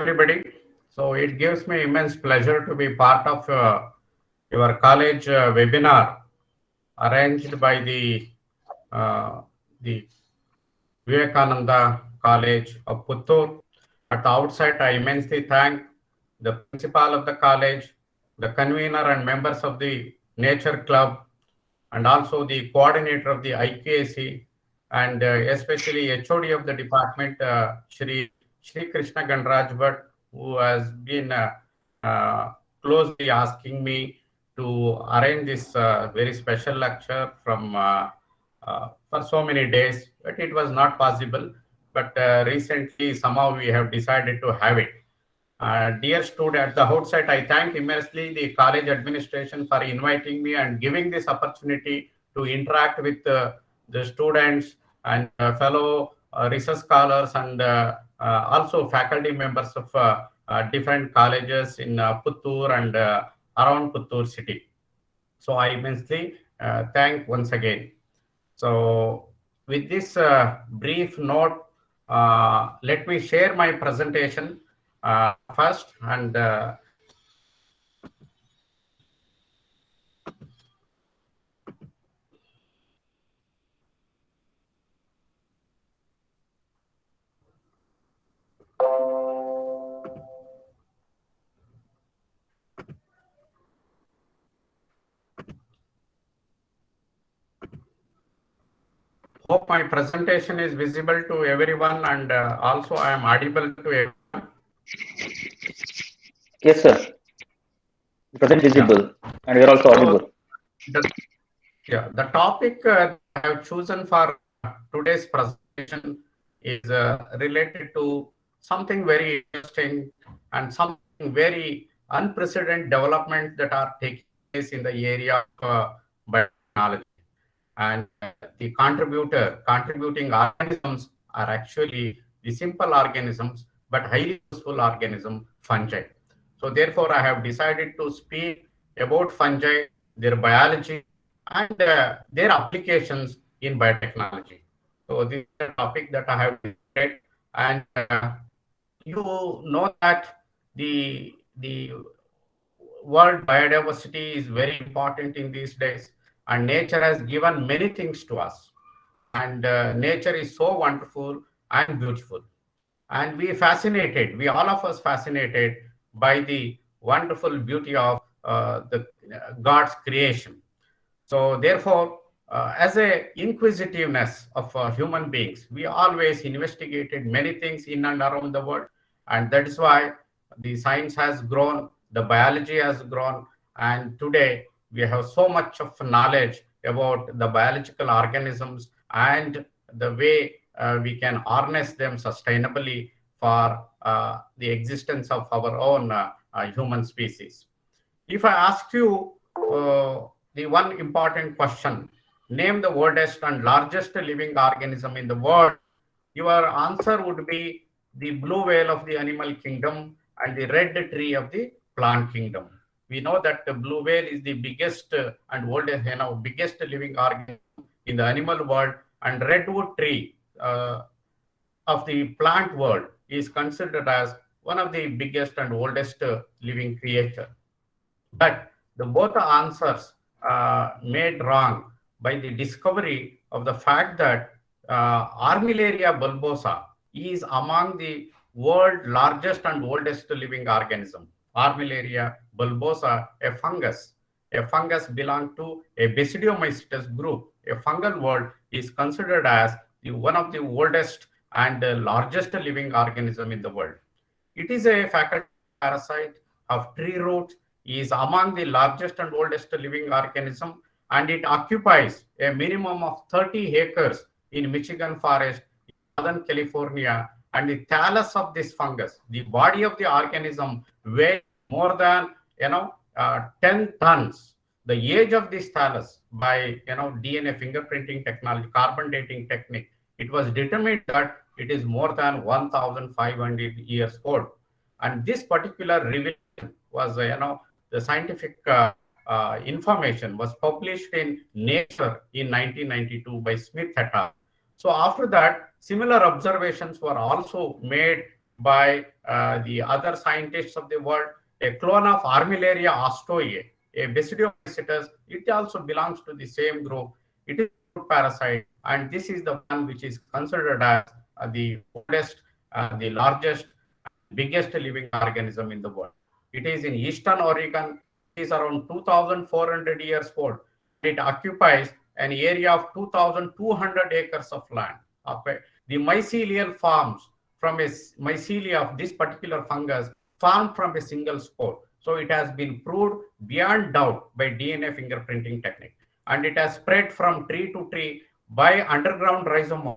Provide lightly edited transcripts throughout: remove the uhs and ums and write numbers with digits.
everybody. So it gives me immense pleasure to be part of your college webinar arranged by the Vivekananda College of Puttur. At the outset, I immensely thank the principal of the college, the convener and members of the Nature Club, and also the coordinator of the IQAC, and especially HOD of the department, Shri Krishna Ganraj Bhatt, who has been closely asking me to arrange this very special lecture for so many days, but it was not possible. But recently, somehow we have decided to have it. Dear student, at the outset, I thank immensely the college administration for inviting me and giving this opportunity to interact with the students and fellow research scholars and also faculty members of different colleges in Puttur and around Puttur city. So I immensely thank once again. So with this brief note, let me share my presentation first, and hope my presentation is visible to everyone, and also I am audible to everyone. Yes, sir. Present visible, and we are also audible. The topic I have chosen for today's presentation is related to something very interesting and something very unprecedented development that are taking place in the area of biotechnology. And the contributing organisms are actually the simple organisms, but highly useful organism, fungi. So therefore, I have decided to speak about fungi, their biology, and their applications in biotechnology. So this is a topic that I have decided, and you know that the world biodiversity is very important in these days, and nature has given many things to us, and nature is so wonderful and beautiful, and we all of us fascinated by the wonderful beauty of the God's creation. So therefore, as a inquisitiveness of human beings, we always investigated many things in and around the world, and that is why the science has grown, the biology has grown, and today we have so much of knowledge about the biological organisms and the way we can harness them sustainably for the existence of our own human species. If I ask you the one important question, name the oldest and largest living organism in the world, your answer would be the blue whale of the animal kingdom and the red tree of the plant kingdom. We know that the blue whale is the biggest and oldest, biggest living organism in the animal world, and redwood tree of the plant world is considered as one of the biggest and oldest living creature. But the both answers made wrong by the discovery of the fact that Armillaria bulbosa is among the world largest and oldest living organism. Armillaria bulbosa, a fungus belong to a Basidiomycetes group. A fungal world is considered as one of the oldest and largest living organism in the world. It is a faculty parasite of tree roots, is among the largest and oldest living organism, and it occupies a minimum of 30 acres in Michigan forest, Southern California. And the thallus of this fungus, the body of the organism, weighs more than 10 tons. The age of this thallus by DNA fingerprinting technology, carbon dating technique, it was determined that it is more than 1,500 years old. And this particular revelation was the scientific information was published in Nature in 1992 by Smith et al. So after that, similar observations were also made by the other scientists of the world. A clone of Armillaria ostoiae, a Basidiomycetes, it also belongs to the same group. It is a fruit parasite, and this is the one which is considered as the oldest, the largest, biggest living organism in the world. It is in eastern Oregon. It is around 2,400 years old. It occupies an area of 2,200 acres of land. Okay. The mycelial forms from a mycelia of this particular fungus formed from a single spore. So it has been proved beyond doubt by DNA fingerprinting technique. And it has spread from tree to tree by underground rhizomes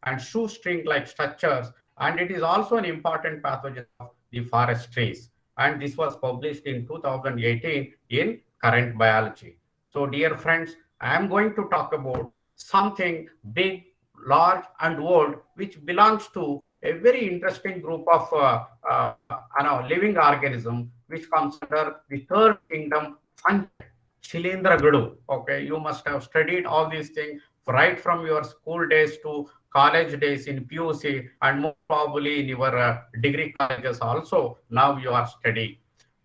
and shoestring-like structures. And it is also an important pathogen of the forest trees. And this was published in 2018 in Current Biology. So, dear friends, I am going to talk about something big, large, and old, which belongs to a very interesting group of living organism, which comes under the third kingdom, fungi, Shilindra. Okay, you must have studied all these things right from your school days to college days in PUC, and more probably in your degree colleges also. Now you are studying.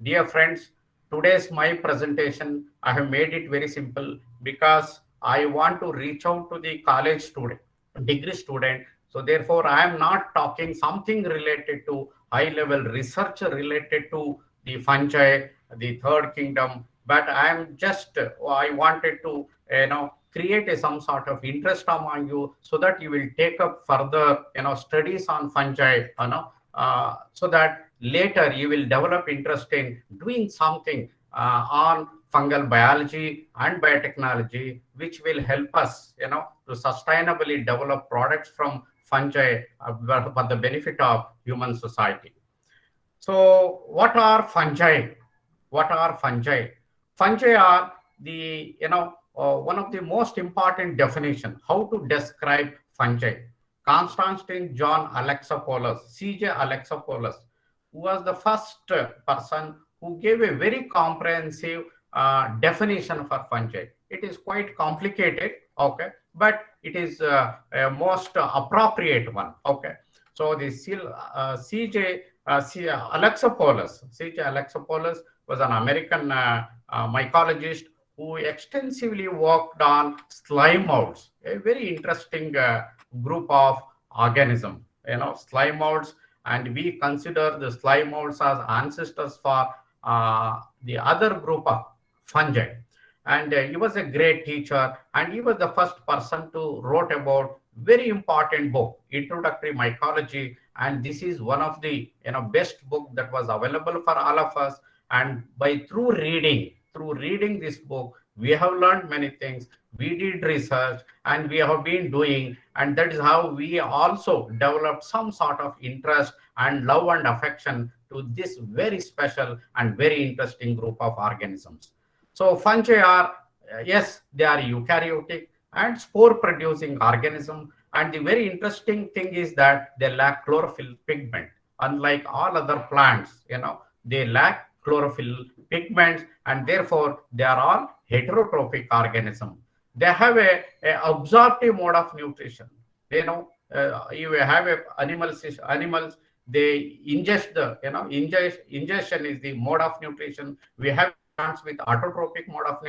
Dear friends, today's my presentation, I have made it very simple because I want to reach out to the college student, degree student. So therefore, I am not talking something related to high level research related to the fungi, the third kingdom, but I am just, I wanted to, create some sort of interest among you so that you will take up further, studies on fungi, so that later you will develop interest in doing something on fungal biology and biotechnology, which will help us, to sustainably develop products from fungi for the benefit of human society. So, what are fungi? What are fungi? Fungi are the, one of the most important definition. How to describe fungi? Constantine John Alexopoulos, CJ Alexopoulos, who was the first person who gave a very comprehensive definition for fungi. It is quite complicated, okay, but it is a most appropriate one, okay. So the CJ Alexopoulos was an American mycologist who extensively worked on slime molds, a very interesting group of organism, slime molds, and we consider the slime molds as ancestors for the other group of fungi. And he was a great teacher, and he was the first person to wrote about very important book, Introductory Mycology, and this is one of the best book that was available for all of us. And by through reading this book, we have learned many things. We did research and we have been doing, and that is how we also developed some sort of interest and love and affection to this very special and very interesting group of organisms. So fungi are, yes, they are eukaryotic and spore producing organism. And the very interesting thing is that they lack chlorophyll pigment. Unlike all other plants, they lack chlorophyll pigments, and therefore they are all heterotrophic organism. They have a absorptive mode of nutrition. You have animals, they ingest the, ingestion is the mode of nutrition. We have plants with autotrophic mode of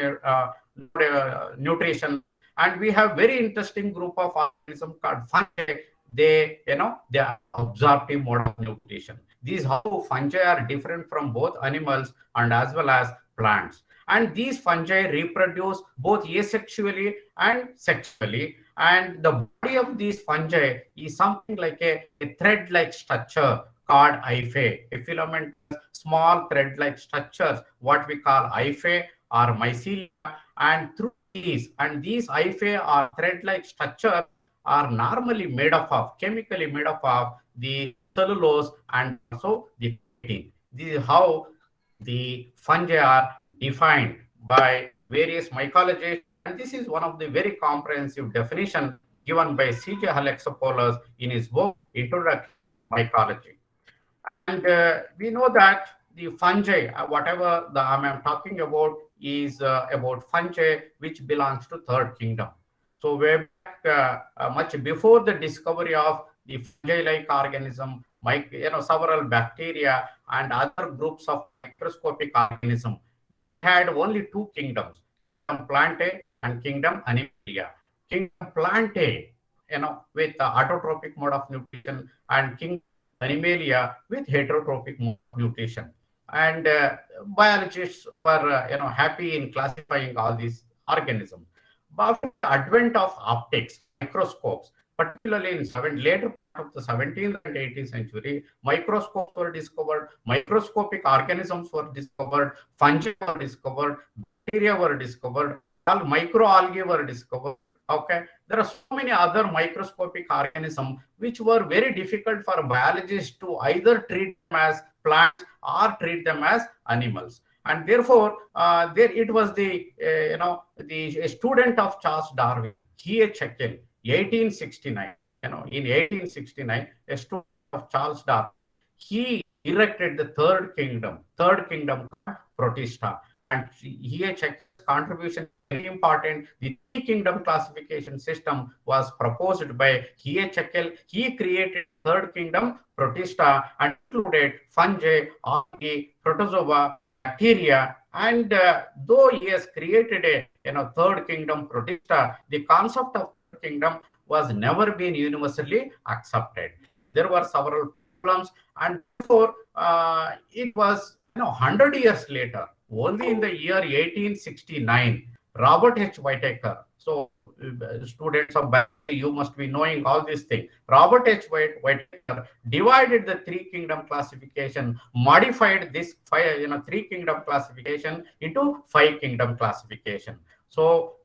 nutrition, and we have very interesting group of organisms called fungi. They are absorptive mode of nutrition. This is how fungi are different from both animals and as well as plants. And these fungi reproduce both asexually and sexually. And the body of these fungi is something like a thread-like structure called hyphae, a filament, small thread-like structures, what we call hyphae or mycelia. And through these hyphae or thread-like structure are normally made up of, chemically made up of the cellulose and also the chitin. This is how the fungi are defined by various mycologists, and this is one of the very comprehensive definition given by C.J. Alexopoulos in his book Introduction to Mycology. And we know that the fungi, whatever I am talking about, is about fungi which belongs to third kingdom. So way back, much before the discovery of the fungi-like organism, several bacteria and other groups of microscopic organisms. Had only two kingdoms, Kingdom Plantae and Kingdom Animalia. Kingdom Plantae, with the autotrophic mode of nutrition, and Kingdom Animalia with heterotrophic mode of nutrition. And biologists were, happy in classifying all these organisms. But after the advent of optics, microscopes, particularly in later part of the 17th and 18th century, microscopes were discovered, microscopic organisms were discovered, fungi were discovered, bacteria were discovered, microalgae were discovered. Okay, there are so many other microscopic organisms which were very difficult for biologists to either treat them as plants or treat them as animals. And therefore, there it was the student of Charles Darwin, G.H. Haeckel, 1869. In 1869, a student of Charles Darwin, he erected the third kingdom Protista, and G.H. Haeckel's contribution is very important. The three kingdom classification system was proposed by G.H. Haeckel. He created third kingdom Protista and included fungi, algae, protozoa, bacteria, and though he has created a third kingdom Protista, the concept of third kingdom was never been universally accepted. There were several problems, and therefore it was 100 years later, only in the year 1869, Robert H. Whittaker. So students of biology, you must be knowing all these things. Robert H. Whittaker divided the three kingdom classification, modified this three kingdom classification into five kingdom classification. So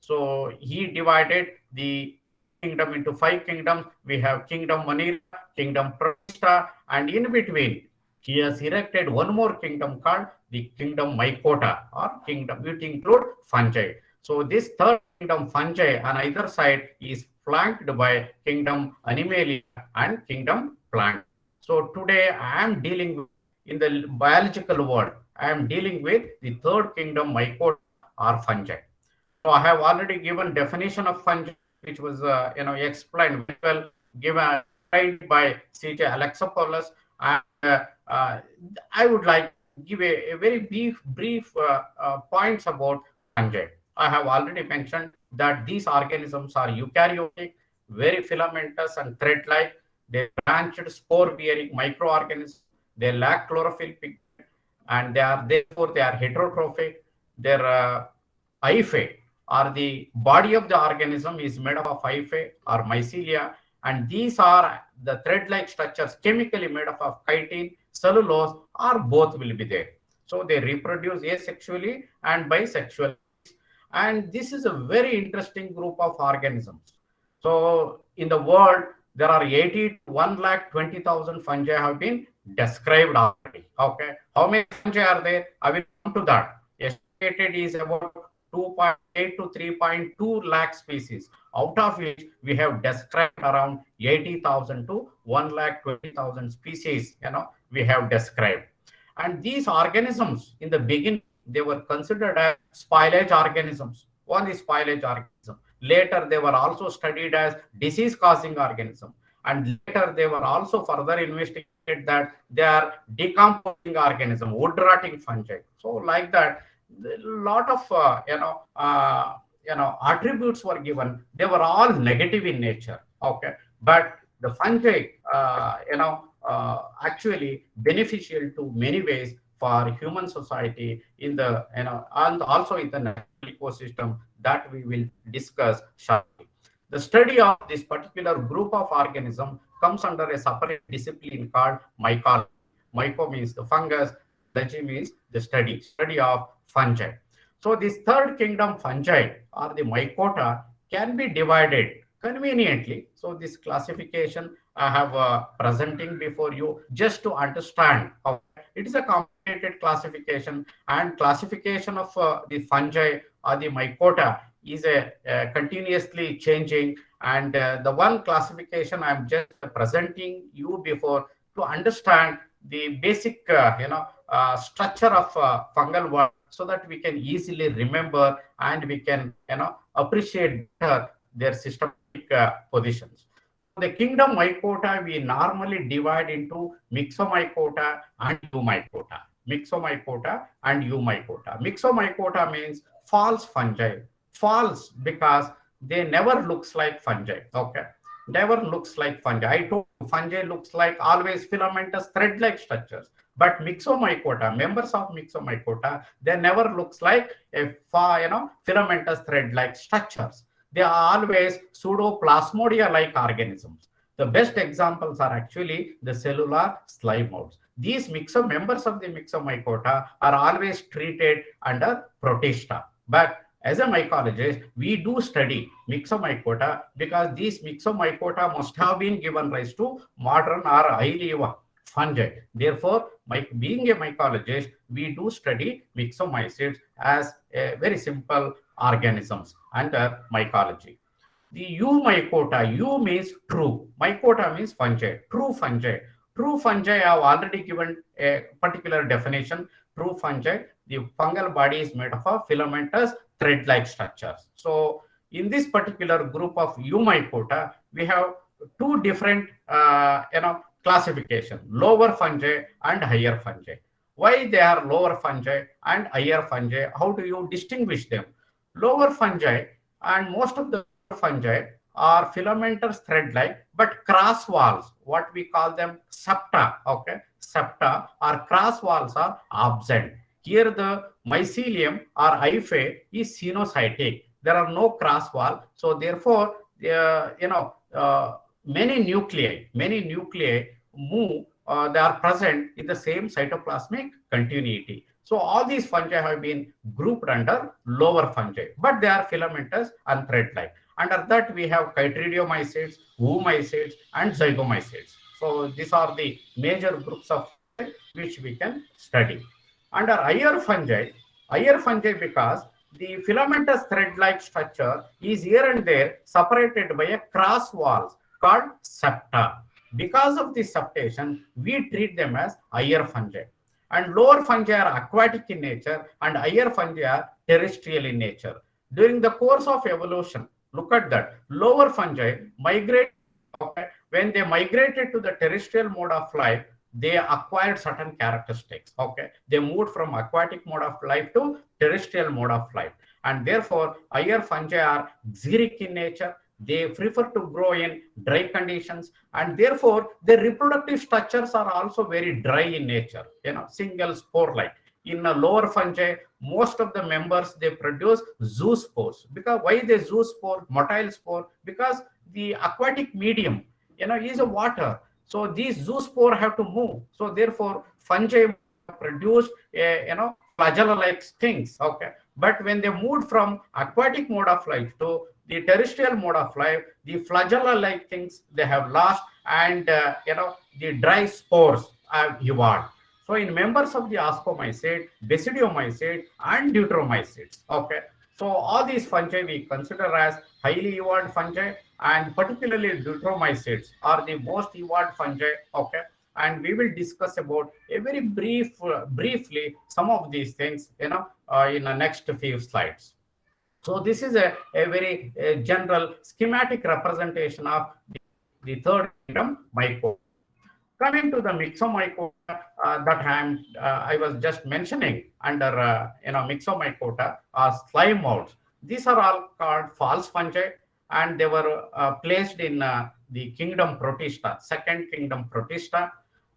he divided the kingdom into five kingdoms. We have Kingdom Manila, Kingdom Protista, and in between he has erected one more kingdom called the Kingdom Mycota, or kingdom which include fungi. So this third kingdom fungi on either side is flanked by Kingdom Animalia and Kingdom Plant. So today I am dealing with, in the biological world, I am dealing with the third kingdom Mycota or fungi. So I have already given definition of fungi, which was explained very well, given by C.J. Alexopoulos. And I would like to give a very brief points about fungi. I have already mentioned that these organisms are eukaryotic, very filamentous and thread-like. They branched spore-bearing microorganisms. They lack chlorophyll pigment, and therefore they are heterotrophic. Their hyphae, or the body of the organism, is made up of hyphae or mycelia, and these are the thread-like structures chemically made up of chitin, cellulose, or both will be there. So they reproduce asexually and bisexually. And this is a very interesting group of organisms. So in the world, there are 80 to 1,20,000 fungi have been described already. Okay, how many fungi are there? I will come to that. Estimated is about 2.8 to 3.2 lakh species, out of which we have described around 80,000 to 1,20,000 species. We have described, and these organisms in the beginning, they were considered as spoilage organisms. One is spoilage organism. Later, they were also studied as disease-causing organism. And later, they were also further investigated that they are decomposing organism, wood-rotting fungi. So, like that, a lot of attributes were given. They were all negative in nature. Okay, but the fungi, actually beneficial to many ways for human society in the and also in the natural ecosystem that we will discuss shortly. The study of this particular group of organisms comes under a separate discipline called mycology. Myco means the fungus, logy means the study of fungi. So this third kingdom fungi, or the mycota, can be divided conveniently. So this classification I have presenting before you just to understand how it is a complicated classification, and classification of the fungi or the mycota is a continuously changing, and the one classification I'm just presenting you before to understand the basic structure of fungal world, so that we can easily remember and we can appreciate better their systematic positions. the kingdom mycota, we normally divide into myxomycota and eumycota. Myxomycota and eumycota. Myxomycota means false fungi. False because they never looks like fungi. Okay, never looks like fungi. I told you, fungi looks like always filamentous thread-like structures. But myxomycota, members of myxomycota, they never looks like a filamentous thread-like structures. They are always pseudoplasmodia-like organisms. The best examples are actually the cellular slime mounds. These members of the myxomycota are always treated under protista. But as a mycologist, we do study myxomycota because these myxomycota must have been given rise to modern or highly fungi. Therefore, being a mycologist, we do study myxomycetes as a very simple organisms under mycology. The eumycota, U means true, mycota means fungi, true fungi. True fungi, I have already given a particular definition. True fungi, the fungal body is made of a filamentous thread-like structures. So in this particular group of eumycota, we have two different classification, lower fungi and higher fungi. Why they are lower fungi and higher fungi? How do you distinguish them? Lower fungi and most of the fungi are filamentous thread-like but cross walls, what we call them septa. Okay, septa or cross walls are absent. Here the mycelium or hyphae is sinusoidal. There are no cross wall, so therefore many nuclei move. They are present in the same cytoplasmic continuity. So all these fungi have been grouped under lower fungi, but they are filamentous and thread-like. Under that, we have chytridiomycetes, oomycetes, and zygomycetes. So these are the major groups of fungi which we can study. Under higher fungi because the filamentous thread-like structure is here and there separated by a cross walls called septa. Because of this septation, we treat them as higher fungi. And lower fungi are aquatic in nature and higher fungi are terrestrial in nature. During the course of evolution, look at that, lower fungi migrate. Okay, when they migrated to the terrestrial mode of life, they acquired certain characteristics. Okay, they moved from aquatic mode of life to terrestrial mode of life. And therefore, higher fungi are xeric in nature. They prefer to grow in dry conditions, and therefore their reproductive structures are also very dry in nature, single spore-like. In a lower fungi, most of the members, they produce zoospores. Because why they zoospore, motile spore? Because the aquatic medium, is a water. So these zoospore have to move. So therefore, fungi produce, flagella-like things. Okay, but when they moved from aquatic mode of life to the terrestrial mode of life, the flagella-like things they have lost, and the dry spores have evolved. So in members of the ascomycete, basidiomycete, and deuteromycetes. Okay, so all these fungi we consider as highly evolved fungi, and particularly deuteromycetes are the most evolved fungi. Okay, and we will discuss about a very briefly some of these things, in the next few slides. So this is a very general schematic representation of the third kingdom mycota. Coming to the myxomycota that I was just mentioning under myxomycota or slime molds. These are all called false fungi, and they were placed in the kingdom Protista, second kingdom Protista.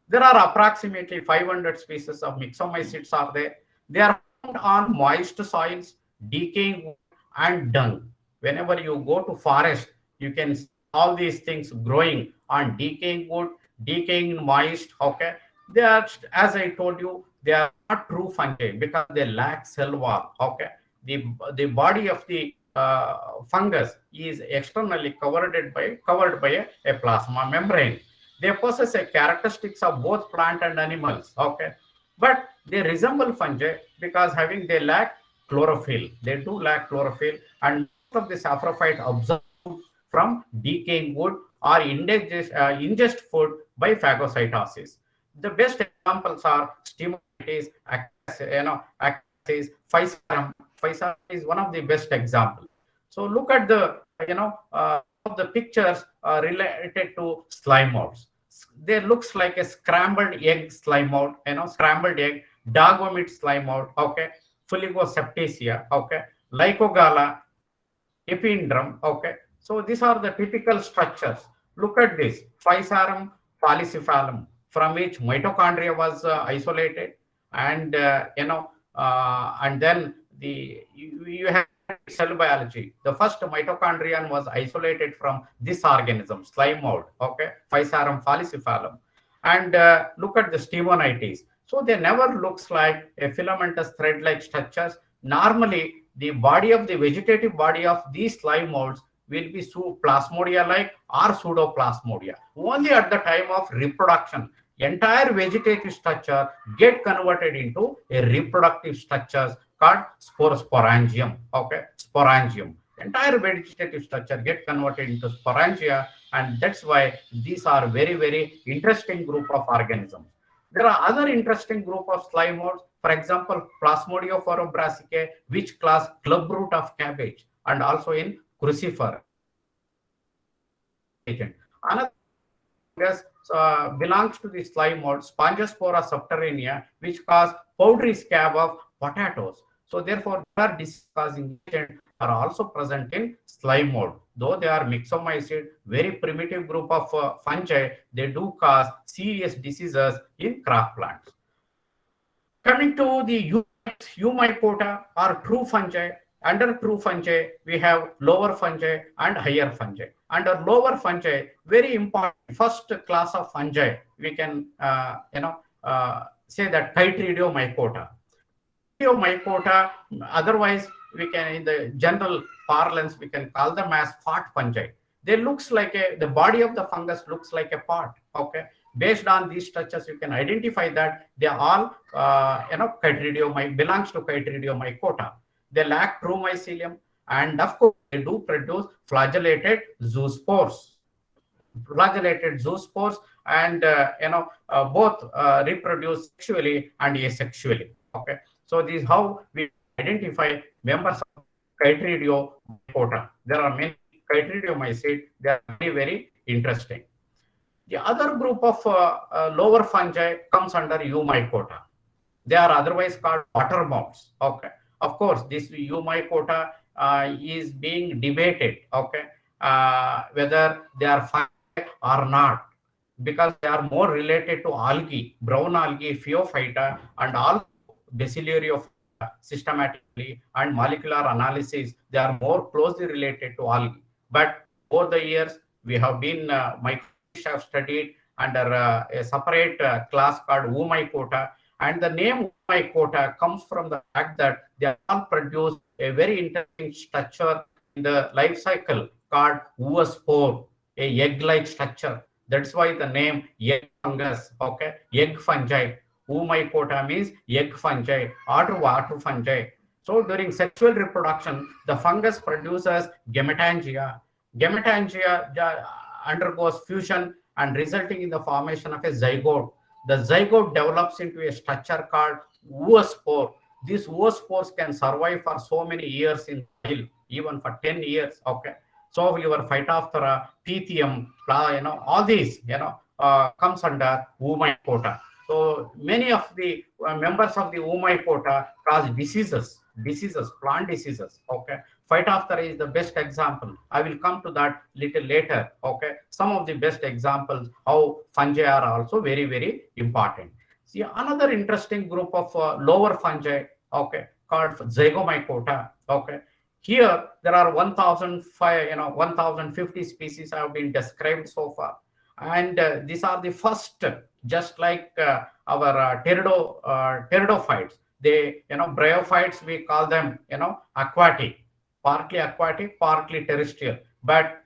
There are approximately 500 species of myxomycetes are there. They are found on moist soils, decaying wood, and dung. Whenever you go to forest, you can see all these things growing on decaying wood, decaying moist. Okay, they are, as I told you, they are not true fungi because they lack cell wall. Okay, the body of the fungus is externally covered by a plasma membrane. They possess a characteristics of both plant and animals. Okay, but they resemble fungi because they lack chlorophyll. They do lack chlorophyll, and most of the saprophyte absorb from decaying wood or ingest food by phagocytosis. The best examples are Stomatites, Acacia, Physarum. Physarum is one of the best examples. So look at the of the pictures are related to slime moulds. They looks like a scrambled egg slime mold, scrambled egg, dog vomit slime mold, okay, Fuligoseptaceae, okay, Lycogala, epindrum, okay. So these are the typical structures. Look at this, Physarum falciparum, from which mitochondria was isolated, and and then you have cell biology. The first mitochondrion was isolated from this organism, slime mold, okay, Physarum falciparum. And look at the stemonites. So they never looks like a filamentous thread-like structures. Normally, the body of the vegetative body of these slime molds will be plasmodia-like or pseudoplasmodia. Only at the time of reproduction, entire vegetative structure get converted into a reproductive structures called sporangium. Okay, sporangium. Entire vegetative structure get converted into sporangia, and that's why these are very, very interesting group of organisms. There are other interesting group of slime molds. For example, Plasmodium brassicae, which class club root of cabbage, and also in crucifer agent. Another fungus belongs to the slime mold, Spongospora subterranea, which cause powdery scab of potatoes. So therefore, other disease-causing agents are also present in slime mold. Though they are myxomycete, very primitive group of fungi, they do cause serious diseases in crop plants. Coming to the Eumycota or true fungi. Under true fungi, we have lower fungi and higher fungi. Under lower fungi, very important first class of fungi, we can say that Chytridiomycota. Mycota, otherwise we can, in the general parlance, we can call them as pot fungi. They looks like the body of the fungus looks like a pot. Okay, based on these structures, you can identify that they are all belongs to Chytridiomycota. They lack true mycelium, and of course they do produce flagellated zoospores. Flagellated zoospores, and both reproduce sexually and asexually. Okay, so this is how we identify members of Chytridiomycota. There are many Chytridiomycete. They are very, very interesting. The other group of lower fungi comes under Eumycota. They are otherwise called water moths. Okay, of course, this Eumycota is being debated. Okay, whether they are fungi or not, because they are more related to algae, brown algae, Phaeophyta, and also Basilaria systematically and molecular analysis. They are more closely related to algae. But over the years, we have been have studied under a separate class called Eumycota, and the name Eumycota comes from the fact that they all produce a very interesting structure in the life cycle called oospore, a egg-like structure. That's why the name egg fungus. Okay, egg fungi. Eumycota means egg fungi or water fungi. So during sexual reproduction, the fungus produces gametangia. Gametangia undergoes fusion and resulting in the formation of a zygote. The zygote develops into a structure called oospore. These oospores can survive for so many years in soil, even for 10 years. Okay, so your Phytophthora, Pythium, all these, comes under Eumycota. So many of the members of the Eumycota cause diseases, plant diseases. Okay, Phytophthora is the best example. I will come to that little later. Okay, some of the best examples how fungi are also very, very important. See, another interesting group of lower fungi. Okay, called Zygomycota. Okay, here there are 1,050 species have been described so far, and these are the first. Just like our pteridophytes, they, bryophytes, we call them, aquatic, partly terrestrial. But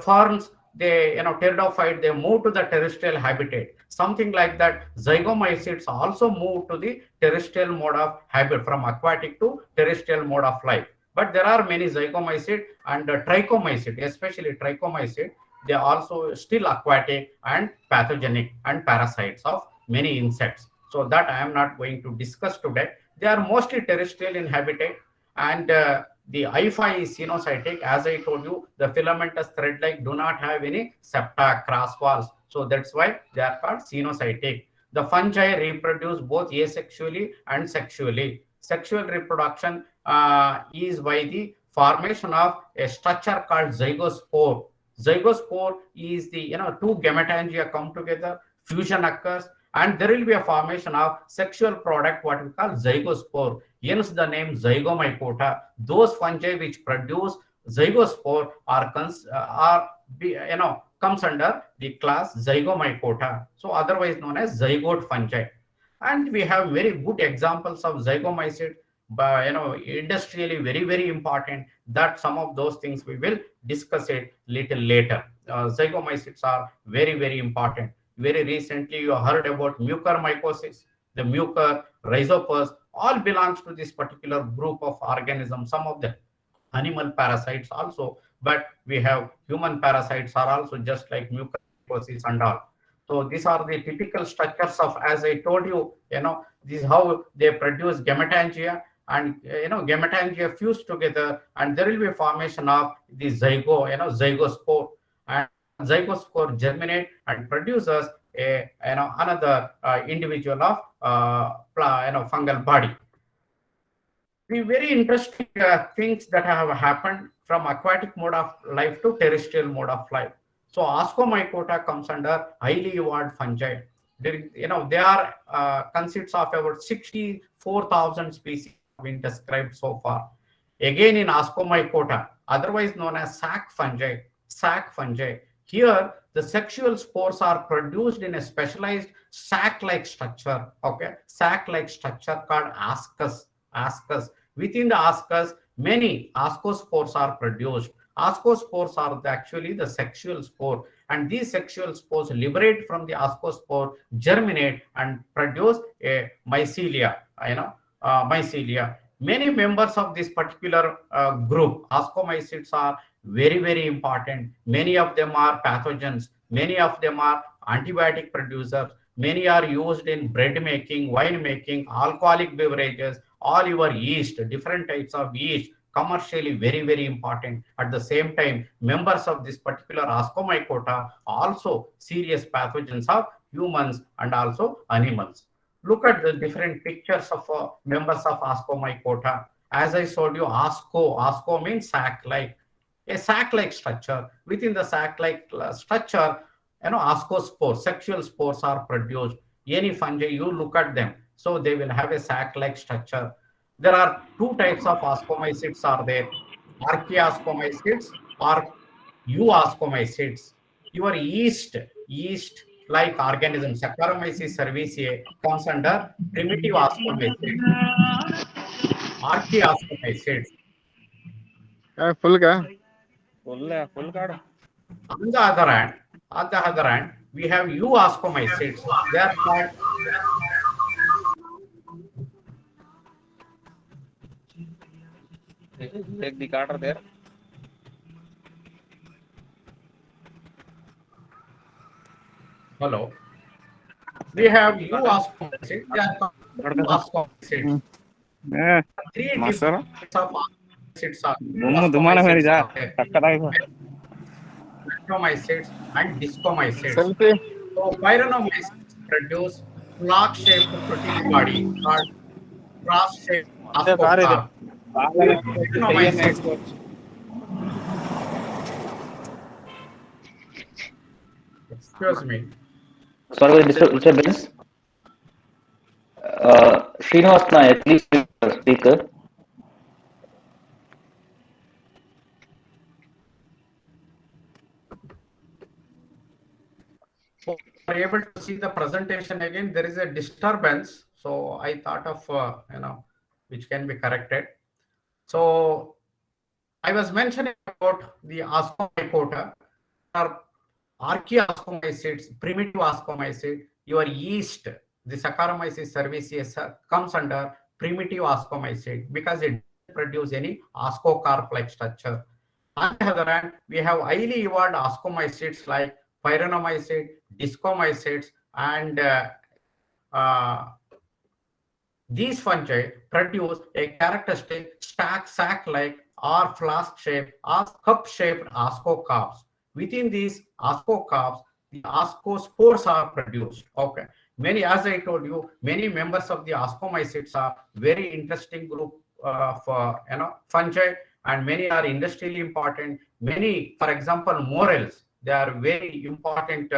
ferns, they, pteridophyte, they move to the terrestrial habitat. Something like that, zygomycetes also move to the terrestrial mode of habit, from aquatic to terrestrial mode of life. But there are many zygomycete and trichomycete, especially trichomycete. They are also still aquatic and pathogenic and parasites of many insects. So that I am not going to discuss today. They are mostly terrestrial in habitat, and the hyphae is cenocytic. As I told you, the filamentous thread-like do not have any septa, cross walls. So that's why they are called cenocytic. The fungi reproduce both asexually and sexually. Sexual reproduction is by the formation of a structure called zygospore. Zygospore is the two gametangia come together, fusion occurs, and there will be a formation of sexual product, what we call zygospore. Hence the name zygomycota. Those fungi which produce zygospore comes under the class Zygomycota. So otherwise known as zygote fungi. And we have very good examples of zygomycete, but industrially very important. That some of those things we will discuss it little later. Zygomycetes are very important. Very recently you heard about mucormycosis. The mucor, rhizopus, all belongs to this particular group of organisms. Some of them animal parasites also, but we have human parasites are also just like mucormycosis and all. So these are the typical structures of, as I told you, this is how they produce gametangia, and gametangia fuse together, and there will be a formation of the zygospore, and zygospore germinate and produces a another individual of fungal body. The very interesting things that have happened from aquatic mode of life to terrestrial mode of life. So Ascomycota comes under highly evolved fungi. They are consists of about 64,000 species have been described so far. Again in Ascomycota, otherwise known as sac fungi. Here the sexual spores are produced in a specialized sac-like structure. Okay, sac-like structure called ascus. Within the ascus, many ascospores are produced. Ascospores are actually the sexual spore, and these sexual spores liberate from the ascospore, germinate, and produce a mycelia. Mycelia. Many members of this particular group, ascomycetes, are very important. Many of them are pathogens. Many of them are antibiotic producers. Many are used in bread making, wine making, alcoholic beverages, all your yeast, different types of yeast, commercially very important. At the same time, members of this particular Ascomycota also serious pathogens of humans and also animals. Look at the different pictures of members of Ascomycota. As I showed you, asco means sac-like, a sac-like structure. Within the sac-like structure, ascospores, sexual spores are produced. Any fungi, you look at them, so they will have a sac-like structure. There are two types of ascomycetes are there: archaeascomycetes or euascomycetes. Your yeast-like organism, Saccharomyces cerevisiae, comes under primitive ascomycetes, archaeascomycetes. Full ka? Full card. On the other hand, we have euascomycetes. They are called Take the card there. hello. We have euascomycetes. They are called euascomycetes. Three different Masara? types of ascomycetes are Dumana ascomycetes Marija. are there. Takada. Pyrenomacetes and discomycetes. Selfie. So pyrenomacetes produce flock-shaped protein body called cross-shaped ascocarp. Pyrenomacetes excuse me. Sorry for the disturbance. Srinivas Nayak, please speaker. So are able to see the presentation again? There is a disturbance, so I thought of which can be corrected. So I was mentioning about the Ascomycota or archaeascomycetes, primitive ascomycete. Your yeast, the Saccharomyces cerevisiae, comes under primitive ascomycete because it doesn't produce any ascocarp-like structure. On the other hand, we have highly evolved ascomycetes like pyrenomacetes, discomycetes, and these fungi produce a characteristic sac-like are flask-shaped, cup-shaped ascocarps. Within these ascocarps, the ascospores are produced. Okay. Many, as I told you, many members of the ascomycetes are very interesting group of fungi, and many are industrially important. Many, for example, morels, they are very important,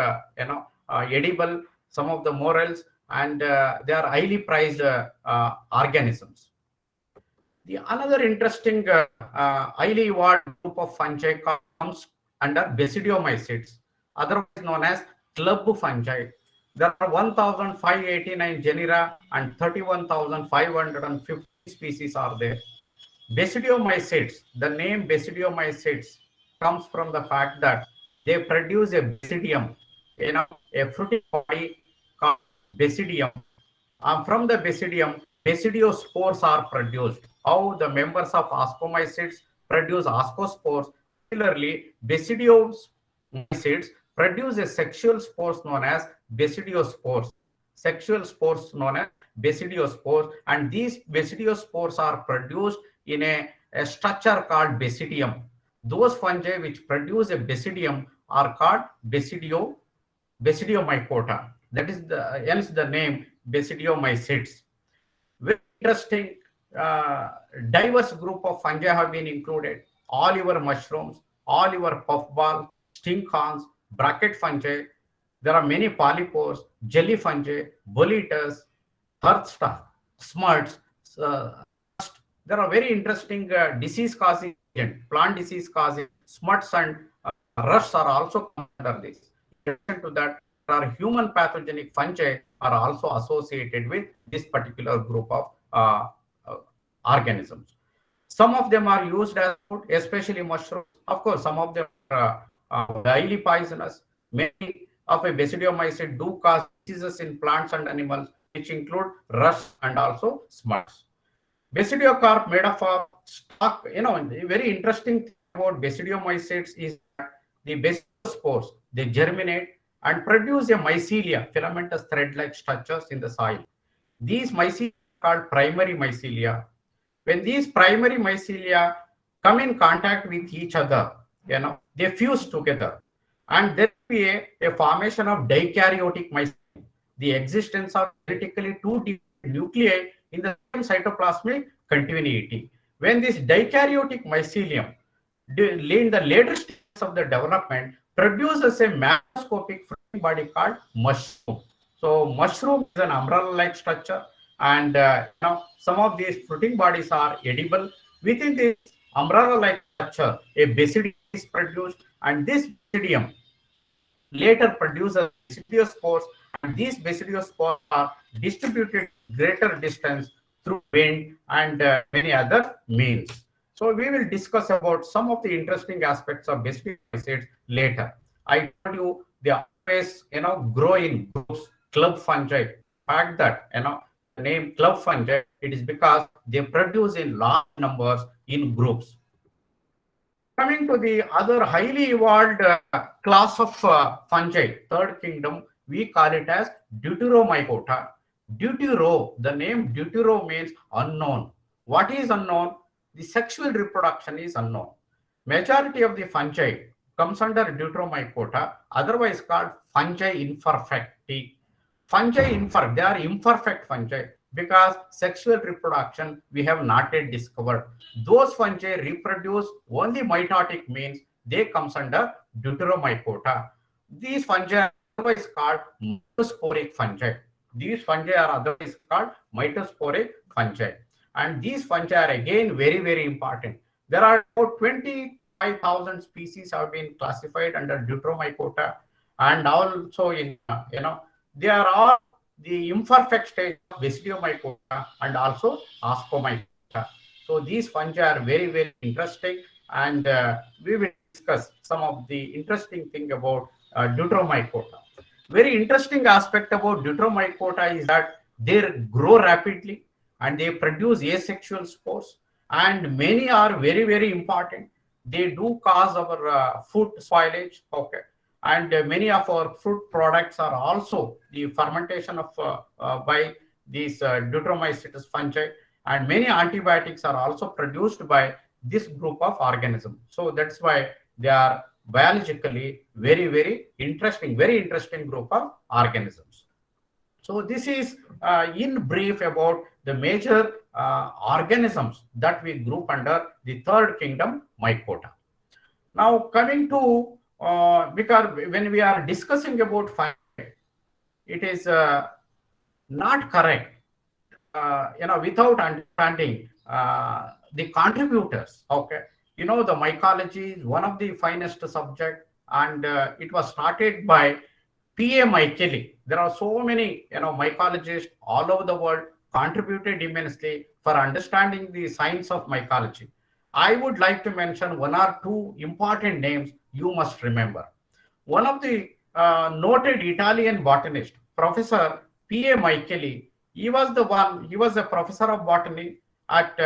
edible. Some of the morels, and they are highly prized organisms. The another interesting highly evolved group of fungi comes under basidiomycetes, otherwise known as club fungi. There are 1,589 genera and 31,550 species are there. Basidiomycetes, the name basidiomycetes comes from the fact that they produce a basidium, a fruiting body called basidium. From the basidium, basidiospores are produced. How the members of ascomycetes produce ascospores, similarly, basidiomycetes produce a sexual spores known as basidiospores. Sexual spores known as basidiospores, and these basidiospores are produced in a structure called basidium. Those fungi which produce a basidium are called basidiomycota. That is hence the name basidiomycetes. Very interesting, diverse group of fungi have been included. All your mushrooms, all your puffball, stinkons, bracket fungi. There are many polypores, jelly fungi, boletus, earth smuts. There are very interesting disease-causing agent, plant disease-causing smuts and rusts are also under this. In addition to that, there are human pathogenic fungi are also associated with this particular group of organisms. Some of them are used as food, especially mushrooms. Of course, some of them are highly poisonous. Many of a basidiomycete do cause diseases in plants and animals, which include rust and also smuts. Basidiocarp made up of stock. The very interesting thing about basidiomycetes is that the basidiospores, they germinate and produce a mycelia, filamentous thread-like structures in the soil. These mycelia are called primary mycelia. When these primary mycelia come in contact with each other, they fuse together, and there will be a formation of dikaryotic mycelium, the existence of theoretically two nuclei in the same cytoplasmic continuity. When this dikaryotic mycelium, in the later stages of the development, produces a macroscopic fruiting body called mushroom. So mushroom is an umbrella-like structure, and some of these fruiting bodies are edible. Within this umbrella-like structure, a basidium is produced, and this basidium later produces basidiospores, and these basidiospores are distributed greater distance through wind and many other means. So we will discuss about some of the interesting aspects of basidiospores later. I told you they always grow in groups, club fungi. The fact that the name club fungi, it is because they produce in large numbers in groups. Coming to the other highly evolved class of fungi, third kingdom, we call it as Deuteromycota. Deutero, the name Deutero means unknown. What is unknown? The sexual reproduction is unknown. Majority of the fungi comes under Deuteromycota, otherwise called fungi imperfecti. They are imperfect fungi because sexual reproduction we have not yet discovered. Those fungi reproduce only mitotic means, they comes under Deuteromycota. These fungi are otherwise called mitosporic fungi. These fungi are otherwise called mitosporic fungi. And these fungi are again very, very important. There are about 25,000 species have been classified under Deuteromycota, and also in they are all the imperfect stage of Basidiomycota and also Ascomycota. So these fungi are very, very interesting, and we will discuss some of the interesting thing about Deuteromycota. Very interesting aspect about Deuteromycota is that they grow rapidly and they produce asexual spores, and many are very, very important. They do cause our food spoilage. Okay. And many of our fruit products are also the fermentation of by these Deuteromycetes fungi, and many antibiotics are also produced by this group of organisms. So that's why they are biologically very interesting, very interesting group of organisms. So this is in brief about the major organisms that we group under the third kingdom, Mycota. Now coming to, because when we are discussing about fungi, it is not correct, without understanding the contributors. Okay, the mycology is one of the finest subject, and it was started by P.A. Micheli. There are so many, mycologists all over the world contributed immensely for understanding the science of mycology. I would like to mention one or two important names you must remember. One of the noted Italian botanist, Professor P.A. Micheli, he was a professor of botany at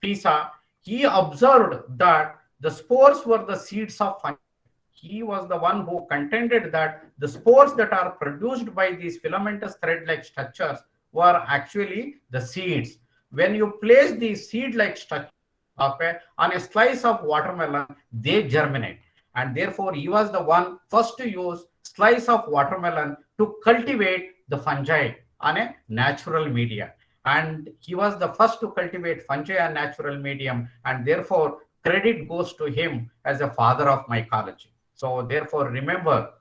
Pisa. He observed that the spores were the seeds of fungi. He was the one who contended that the spores that are produced by these filamentous thread-like structures were actually the seeds. When you place these seed-like structures on a slice of watermelon, they germinate. And therefore, he was the one first to use slice of watermelon to cultivate the fungi on a natural media. And he was the first to cultivate fungi on natural medium. And therefore, credit goes to him as a father of mycology. So therefore, remember,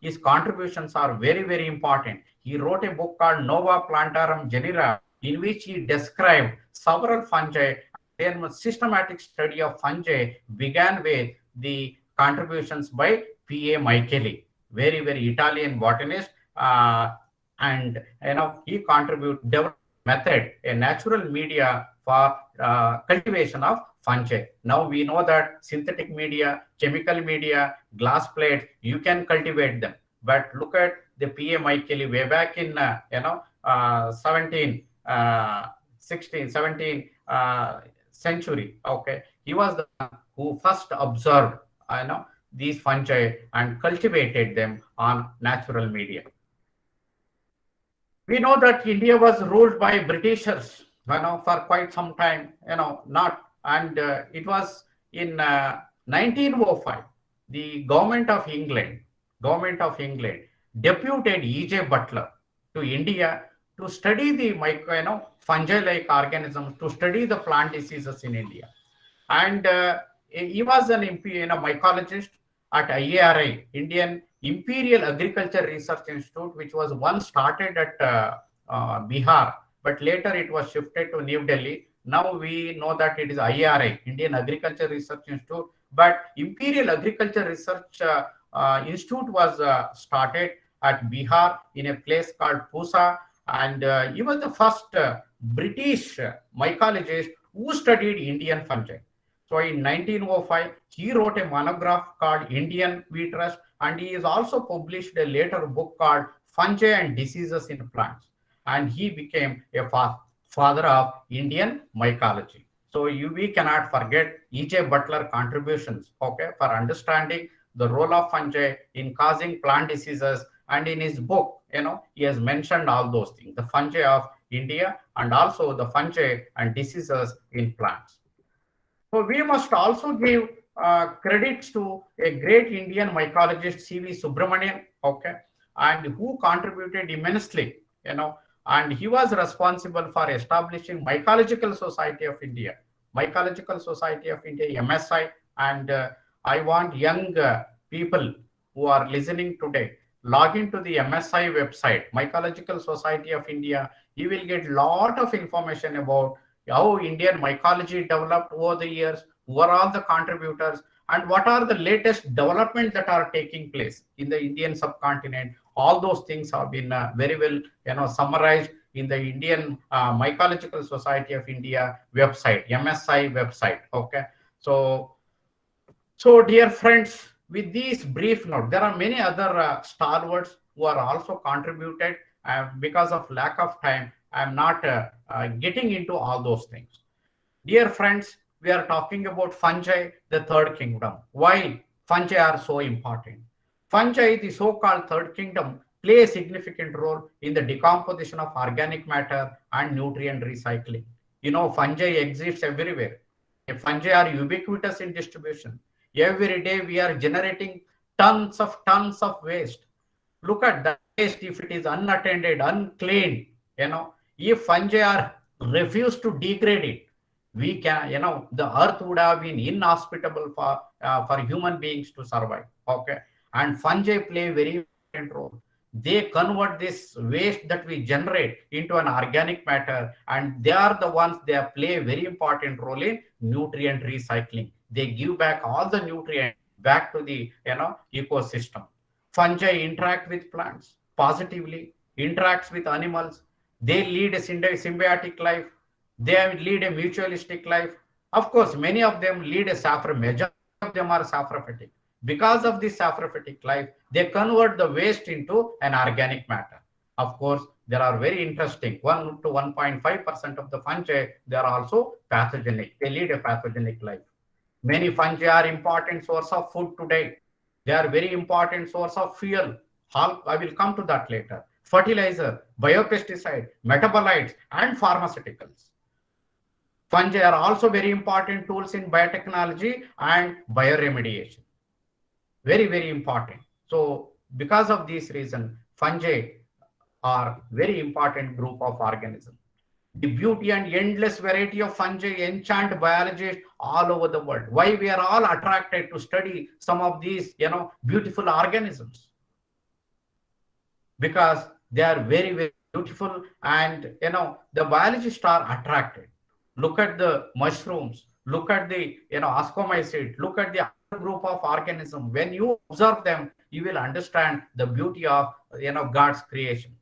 his contributions are very important. He wrote a book called Nova Plantarum Genera, in which he described several fungi. Then systematic study of fungi began with the contributions by P.A. Micheli, very Italian botanist, and he contributed developed method, a natural media for cultivation of fungi. Now we know that synthetic media, chemical media, glass plates, you can cultivate them. But look at the P.A. Micheli way back in 17th century. Okay, he was the one who first observed these fungi and cultivated them on natural media. We know that India was ruled by Britishers, for quite some time, and it was in 1905, the government of England deputed E.J. Butler to India to study the fungi-like organisms, to study the plant diseases in India. And he was an mycologist at IARI, Indian Imperial Agriculture Research Institute, which was once started at Bihar, but later it was shifted to New Delhi. Now we know that it is IARI, Indian Agriculture Research Institute, but Imperial Agriculture Research Institute was started at Bihar in a place called Pusa, and he was the first British mycologist who studied Indian fungi. So in 1905, he wrote a monograph called Indian Wheat Rust, and he has also published a later book called Fungi and Diseases in Plants. And he became a father of Indian mycology. So we cannot forget E.J. Butler contributions, for understanding the role of fungi in causing plant diseases. And in his book, he has mentioned all those things, the fungi of India and also the fungi and diseases in plants. So we must also give credits to a great Indian mycologist, C.V. Subramanian, and who contributed immensely, and he was responsible for establishing Mycological Society of India, MSI, and I want young people who are listening today, log into the MSI website, Mycological Society of India. You will get a lot of information about how Indian mycology developed over the years, who are all the contributors, and what are the latest developments that are taking place in the Indian subcontinent. All those things have been very well summarized in the Indian Mycological Society of India website, MSI website. So dear friends, with these brief note, there are many other stalwarts who are also contributed. Because of lack of time, I'm not getting into all those things. Dear friends, we are talking about fungi, the third kingdom. Why fungi are so important? Fungi, the so-called third kingdom, play a significant role in the decomposition of organic matter and nutrient recycling. Fungi exists everywhere. Fungi are ubiquitous in distribution. Every day we are generating tons of waste. Look at the waste if it is unattended, uncleaned. If fungi are refused to degrade it, we can, the earth would have been inhospitable for human beings to survive. Okay, and fungi play a very important role. They convert this waste that we generate into an organic matter, and they are the ones, they play a very important role in nutrient recycling. They give back all the nutrients back to the ecosystem. Fungi interact with plants positively, interacts with animals. They lead a symbiotic life. They lead a mutualistic life. Of course, many of them lead a majority of them are saprophytic. Because of this saprophytic life, they convert the waste into an organic matter. Of course, there are very interesting 1 to 1.5% of the fungi, they are also pathogenic. They lead a pathogenic life. Many fungi are important source of food today. They are very important source of fuel. I will come to that later. Fertilizer, biopesticide, metabolites, and pharmaceuticals. Fungi are also very important tools in biotechnology and bioremediation. Very, very important. So because of this reason, fungi are very important group of organisms. The beauty and endless variety of fungi enchant biologists all over the world. Why we are all attracted to study some of these, beautiful organisms? Because they are very, very beautiful, and the biologists are attracted. Look at the mushrooms. Look at the ascomycete. Look at the other group of organisms. When you observe them, you will understand the beauty of God's creation.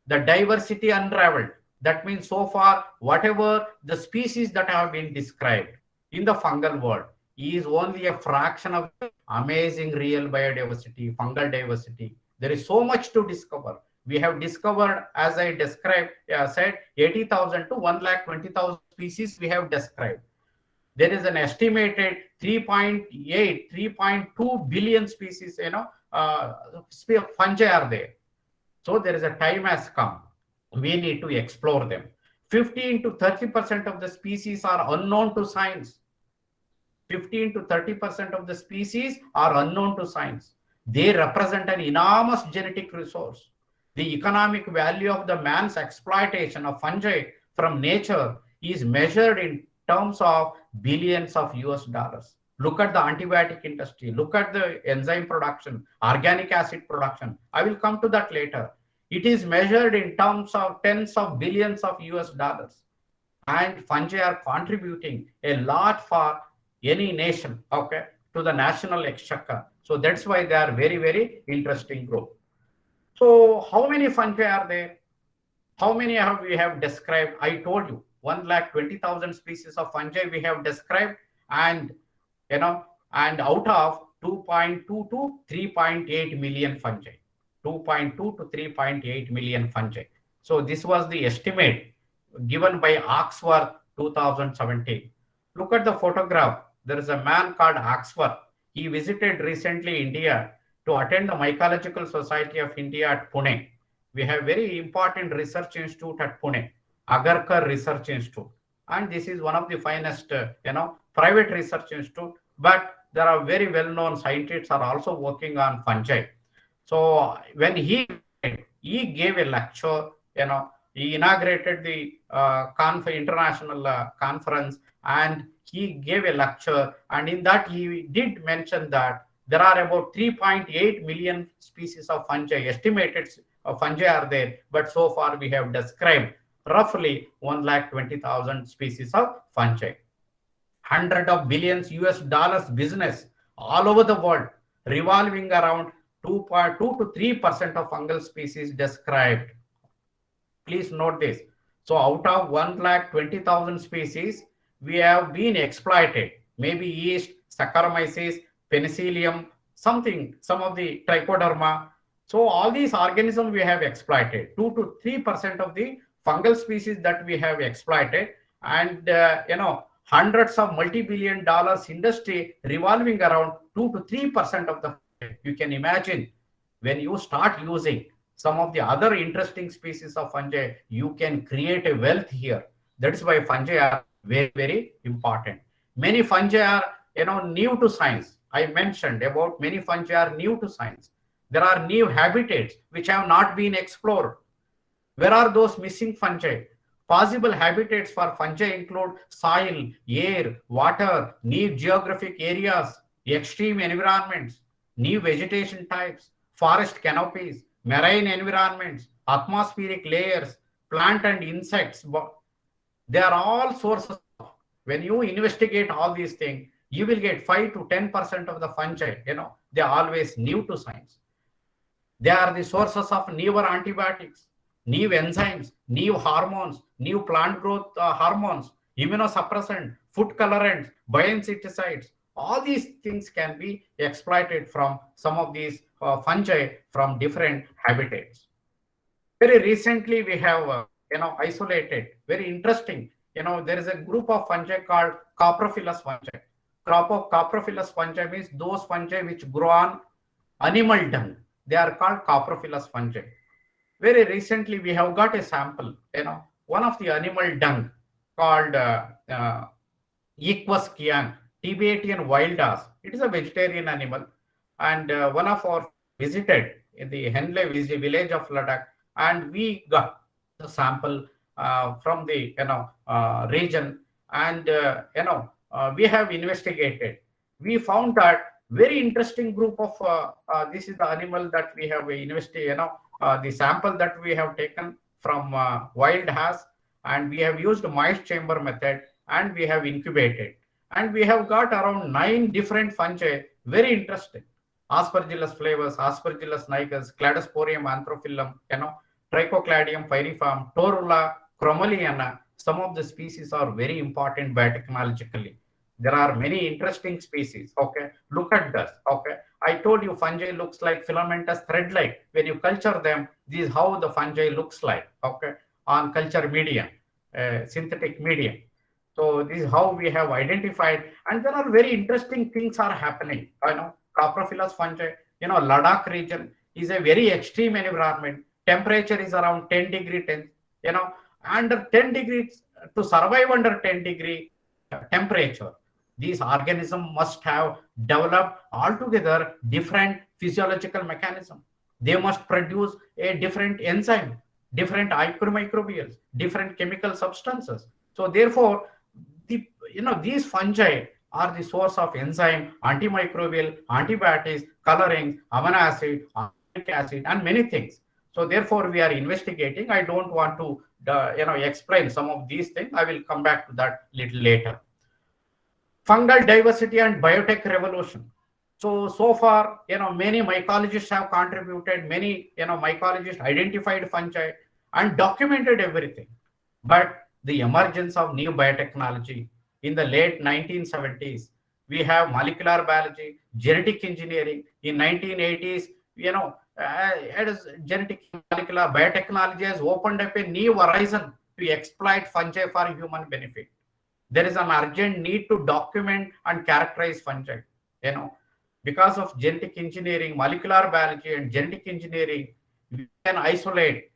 The diversity unraveled. That means so far, whatever the species that have been described in the fungal world is only a fraction of amazing real biodiversity, fungal diversity. There is so much to discover. We have discovered, as I described, said 80,000 to 1,20,000 species we have described. There is an estimated 3.2 billion species, fungi are there. So there is a time has come. We need to explore them. 15 to 30% of the species are unknown to science. 15 to 30% of the species are unknown to science. They represent an enormous genetic resource. The economic value of the man's exploitation of fungi from nature is measured in terms of billions of US dollars. Look at the antibiotic industry. Look at the enzyme production, organic acid production. I will come to that later. It is measured in terms of tens of billions of US dollars. And fungi are contributing a lot for any nation, okay, to the national exchequer. So that's why they are very, very interesting group. So how many fungi are there? How many we have described? I told you 1,20,000 species of fungi we have described, and and out of 2.2 to 3.8 million fungi. 2.2 to 3.8 million fungi. So this was the estimate given by Oxford 2017. Look at the photograph. There is a man called Oxford. He visited recently India to attend the Mycological Society of India at Pune. We have very important research institute at Pune, Agarkar Research Institute. And this is one of the finest, private research institute. But there are very well-known scientists are also working on fungi. So when he gave a lecture, he inaugurated the international conference, and he gave a lecture, and in that he did mention that there are about 3.8 million species of fungi, estimated fungi are there, but so far we have described roughly 1,20,000 species of fungi. Hundred of billions US dollars business all over the world revolving around 2.2 to 3% of fungal species described. Please note this. So out of 1,20,000 species, we have been exploited. Maybe yeast, Saccharomyces, Penicillium, some of the Trichoderma. So all these organisms we have exploited. 2 to 3% of the fungal species that we have exploited, and hundreds of multi-billion dollars industry revolving around 2 to 3% of the. You can imagine when you start using some of the other interesting species of fungi, you can create a wealth here. That is why fungi are very, very important. Many fungi are, new to science. I mentioned about many fungi are new to science. There are new habitats which have not been explored. Where are those missing fungi? Possible habitats for fungi include soil, air, water, new geographic areas, extreme environments, new vegetation types, forest canopies, marine environments, atmospheric layers, plant and insects. They are all sources. When you investigate all these things, you will get 5 to 10% of the fungi. They are always new to science. They are the sources of newer antibiotics, new enzymes, new hormones, new plant growth hormones, immunosuppressant, food colorants, bioinsecticides. All these things can be exploited from some of these fungi from different habitats. Very recently, we have isolated. Very interesting. There is a group of fungi called coprophilous fungi. Coprophilous fungi means those fungi which grow on animal dung. They are called coprophilous fungi. Very recently, we have got a sample, one of the animal dung called Equus kiang, Tibetan wild ass. It is a vegetarian animal. And one of our visited in the Henle village of Ladakh, and we got the sample from the region, and we have investigated. We found that very interesting group of this is the animal that we have investigated. The sample that we have taken from wild has, and we have used moist chamber method, and we have incubated, and we have got around 9 different fungi. Very interesting. Aspergillus flavus, Aspergillus niger, Cladosporium anthophyllum, Trichocladium pyriform, Torula, Chromoliana. Some of the species are very important biotechnologically. There are many interesting species. Okay, look at this. Okay, I told you fungi looks like filamentous thread-like. When you culture them, this is how the fungi looks like. Okay, on culture medium, synthetic medium. So this is how we have identified, and there are very interesting things are happening. Coprophilous fungi. Ladakh region is a very extreme environment. Temperature is around 10 degree 10. Under 10 degrees to survive under 10 degree temperature, these organisms must have developed altogether different physiological mechanism. They must produce a different enzyme, different microbials, different chemical substances. So therefore, these fungi are the source of enzyme, antimicrobial, antibiotics, colorings, amino acid, acid, and many things. So therefore, we are investigating. I don't want to explain some of these things. I will come back to that little later. Fungal diversity and biotech revolution. So far, many mycologists have contributed. Many mycologists identified fungi and documented everything. But the emergence of new biotechnology in the late 1970s, we have molecular biology, genetic engineering. In 1980s, as genetic molecular biotechnology has opened up a new horizon to exploit fungi for human benefit. There is an urgent need to document and characterize fungi. Because of genetic engineering, molecular biology, and genetic engineering, we can isolate,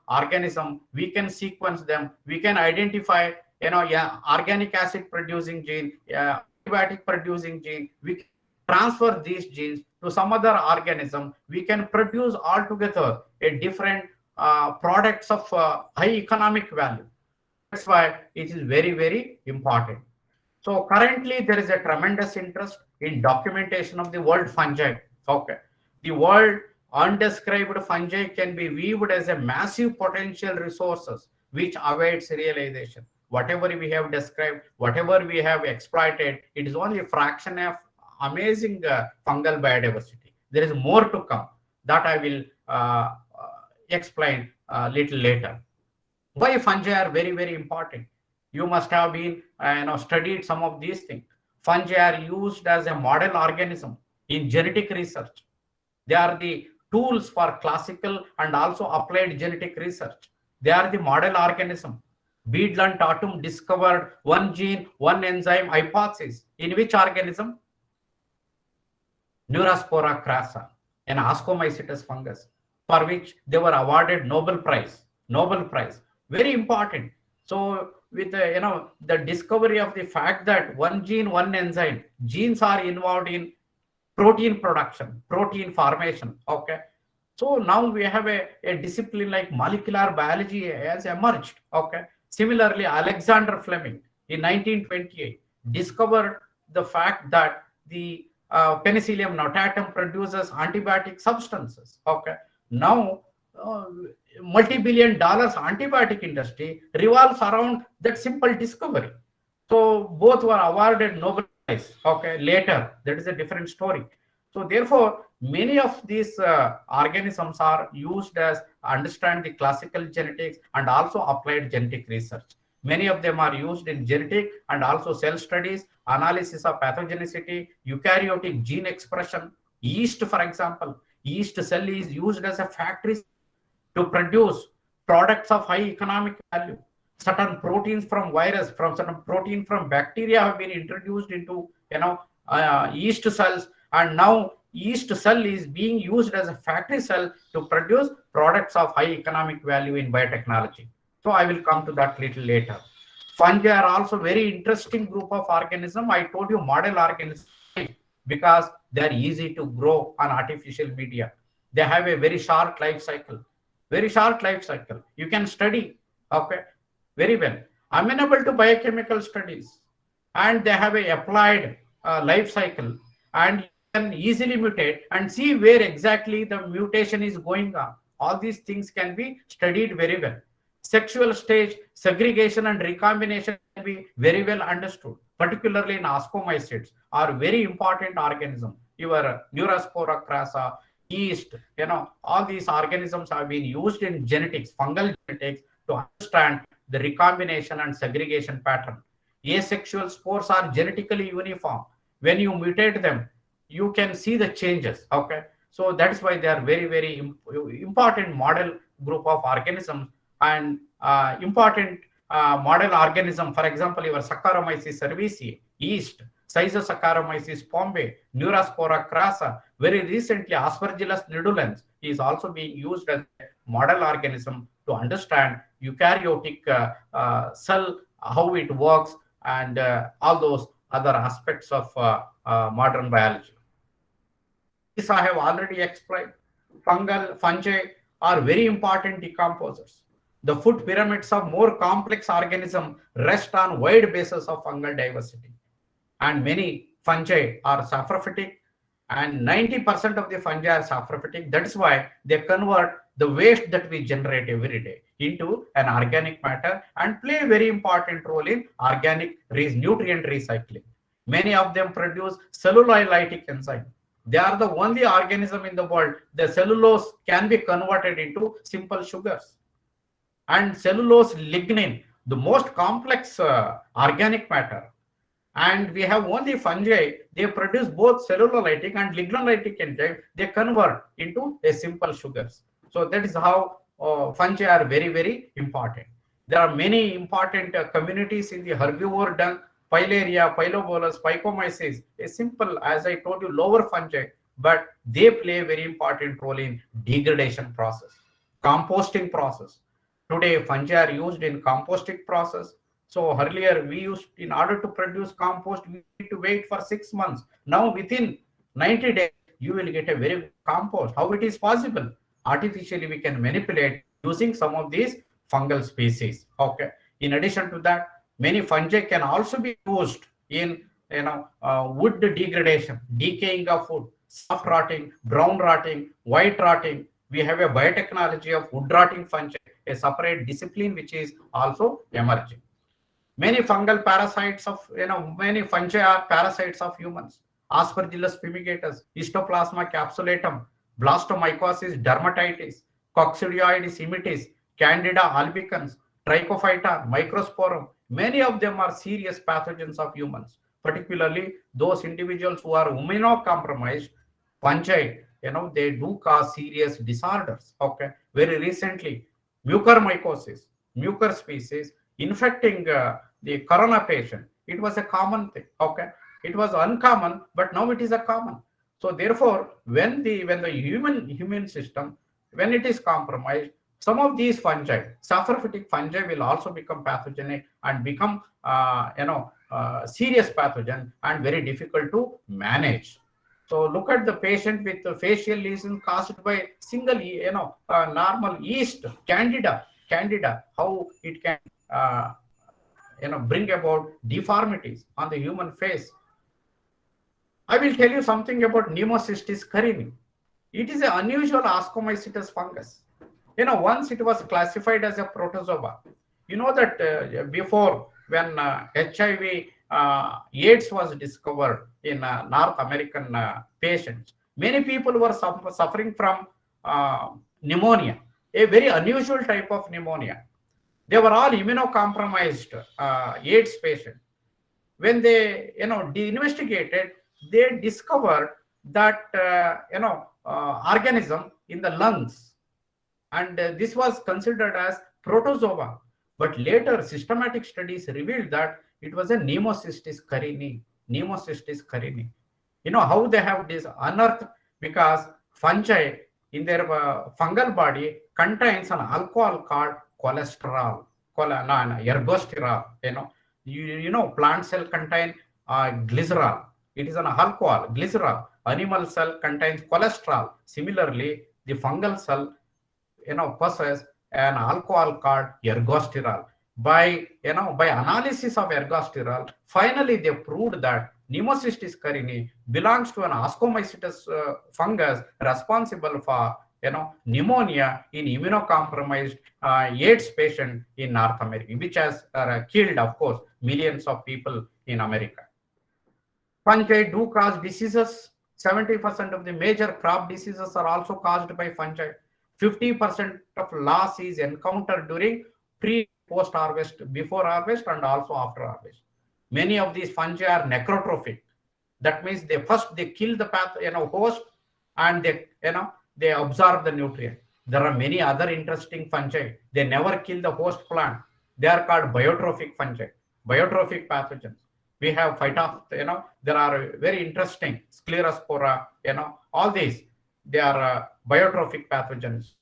organism. We can sequence them. We can identify, organic acid producing gene, antibiotic producing gene. We can transfer these genes to some other organism. We can produce altogether a different products of high economic value. That's why it is very, very important. So currently there is a tremendous interest in documentation of the world fungi. Okay, the world undescribed fungi can be viewed as a massive potential resources which awaits realization. Whatever we have described, whatever we have exploited, it is only a fraction of amazing fungal biodiversity. There is more to come that I will explain a little later. Why fungi are very, very important? You must have been studied some of these things. Fungi are used as a model organism in genetic research. They are the tools for classical and also applied genetic research. They are the model organism. Beadle and Tatum discovered one gene, one enzyme hypothesis. In which organism? Neurospora crassa, an Ascomycetes fungus, for which they were awarded Nobel Prize. Nobel Prize. Very important. So with the discovery of the fact that one gene, one enzyme, genes are involved in protein production, protein formation. Okay. So now we have a discipline like molecular biology has emerged. Okay. Similarly, Alexander Fleming in 1928 discovered the fact that the Penicillium notatum produces antibiotic substances. Okay. Now, uh, multi-billion dollars antibiotic industry revolves around that simple discovery. So both were awarded Nobel Prize. Okay, later that is a different story. So therefore, many of these organisms are used as understand the classical genetics and also applied genetic research. Many of them are used in genetic and also cell studies, analysis of pathogenicity, eukaryotic gene expression. Yeast, for example, yeast cell is used as a factory to produce products of high economic value. Certain proteins from virus, from certain protein from bacteria have been introduced into yeast cells, and now yeast cell is being used as a factory cell to produce products of high economic value in biotechnology. So I will come to that little later. Fungi are also very interesting group of organism. I told you model organism because they are easy to grow on artificial media. They have a very short life cycle, very short life cycle. You can study, okay, very well. Amenable to biochemical studies, and they have a applied life cycle, and you can easily mutate and see where exactly the mutation is going on. All these things can be studied very well. Sexual stage segregation and recombination can be very well understood, particularly in ascomycetes are very important organism. Your Neurospora crassa, yeast, all these organisms have been used in genetics, fungal genetics, to understand the recombination and segregation pattern. Asexual spores are genetically uniform. When you mutate them, you can see the changes. Okay, so that's why they are very, very important model group of organisms, and important model organism. For example, your Saccharomyces cerevisiae, yeast, Saccharomyces pombe, Neurospora crassa. Very recently, Aspergillus nidulans is also being used as a model organism to understand eukaryotic cell, how it works, and all those other aspects of modern biology. This I have already explained. Fungi are very important decomposers. The food pyramids of more complex organisms rest on wide basis of fungal diversity. And many fungi are saprophytic, and 90% of the fungi are saprophytic. That's why they convert the waste that we generate every day into an organic matter and play a very important role in organic nutrient recycling. Many of them produce cellulolytic enzyme. They are the only organism in the world the cellulose can be converted into simple sugars. And cellulose lignin, the most complex organic matter. And we have only fungi, they produce both cellulolytic and lignolytic enzyme, they convert into a simple sugars. So that is how fungi are very, very important. There are many important communities in the herbivore dung, Pilaria, Pilobolus, Phycomyces, a simple, as I told you, lower fungi, but they play a very important role in degradation process, composting process. Today, fungi are used in composting process. So earlier we used, in order to produce compost, we need to wait for 6 months. Now within 90 days, you will get a very good compost. How it is possible? Artificially, we can manipulate using some of these fungal species. Okay. In addition to that, many fungi can also be used in wood degradation, decaying of wood, soft rotting, brown rotting, white rotting. We have a biotechnology of wood rotting fungi, a separate discipline which is also emerging. Many fungal parasites of, many fungi are parasites of humans. Aspergillus fumigatus, Histoplasma capsulatum, blastomycosis dermatitis, Coccidioides immitis, Candida albicans, Trichophyta, Microsporum. Many of them are serious pathogens of humans, particularly those individuals who are immunocompromised. Fungi, they do cause serious disorders. Okay. Very recently, mucormycosis, mucor species, infecting the corona patient. It was a common thing. Okay. It was uncommon, but now it is a common. So therefore, when the human immune system, when it is compromised, Some of these fungi, saprophytic fungi, will also become pathogenic and become, serious pathogen and very difficult to manage. So look at the patient with the facial lesion caused by single, normal yeast, candida, how it can, bring about deformities on the human face. I will tell you something about Pneumocystis carini. It is an unusual ascomycetes fungus. Once it was classified as a protozoa. You know that before, when HIV AIDS was discovered in North American patients, many people were suffering from pneumonia, a very unusual type of pneumonia. They were all immunocompromised AIDS patients. When they, investigated, they discovered that, organism in the lungs, and this was considered as protozoa. But later, systematic studies revealed that it was a Pneumocystis carini. Pneumocystis carini. You know how they have this unearthed? Because fungi in their fungal body contains an alcohol called cholesterol, ergosterol. Plant cell contain glycerol. It is an alcohol, glycerol. Animal cell contains cholesterol. Similarly, the fungal cell, possess an alcohol called ergosterol. By analysis of ergosterol, finally they proved that Pneumocystis carini belongs to an ascomycetes fungus responsible for pneumonia in immunocompromised AIDS patient in North America, which has killed, of course, millions of people in America. Fungi do cause diseases. 70% of the major crop diseases are also caused by fungi. 50% of loss is encountered during post harvest, before harvest, and also after harvest. Many of these fungi are necrotrophic. That means they kill the host, and they absorb the nutrient. There are many other interesting fungi. They never kill the host plant. They are called biotrophic fungi, biotrophic pathogens. We have there are very interesting Sclerospora, all these. They are biotrophic pathogens.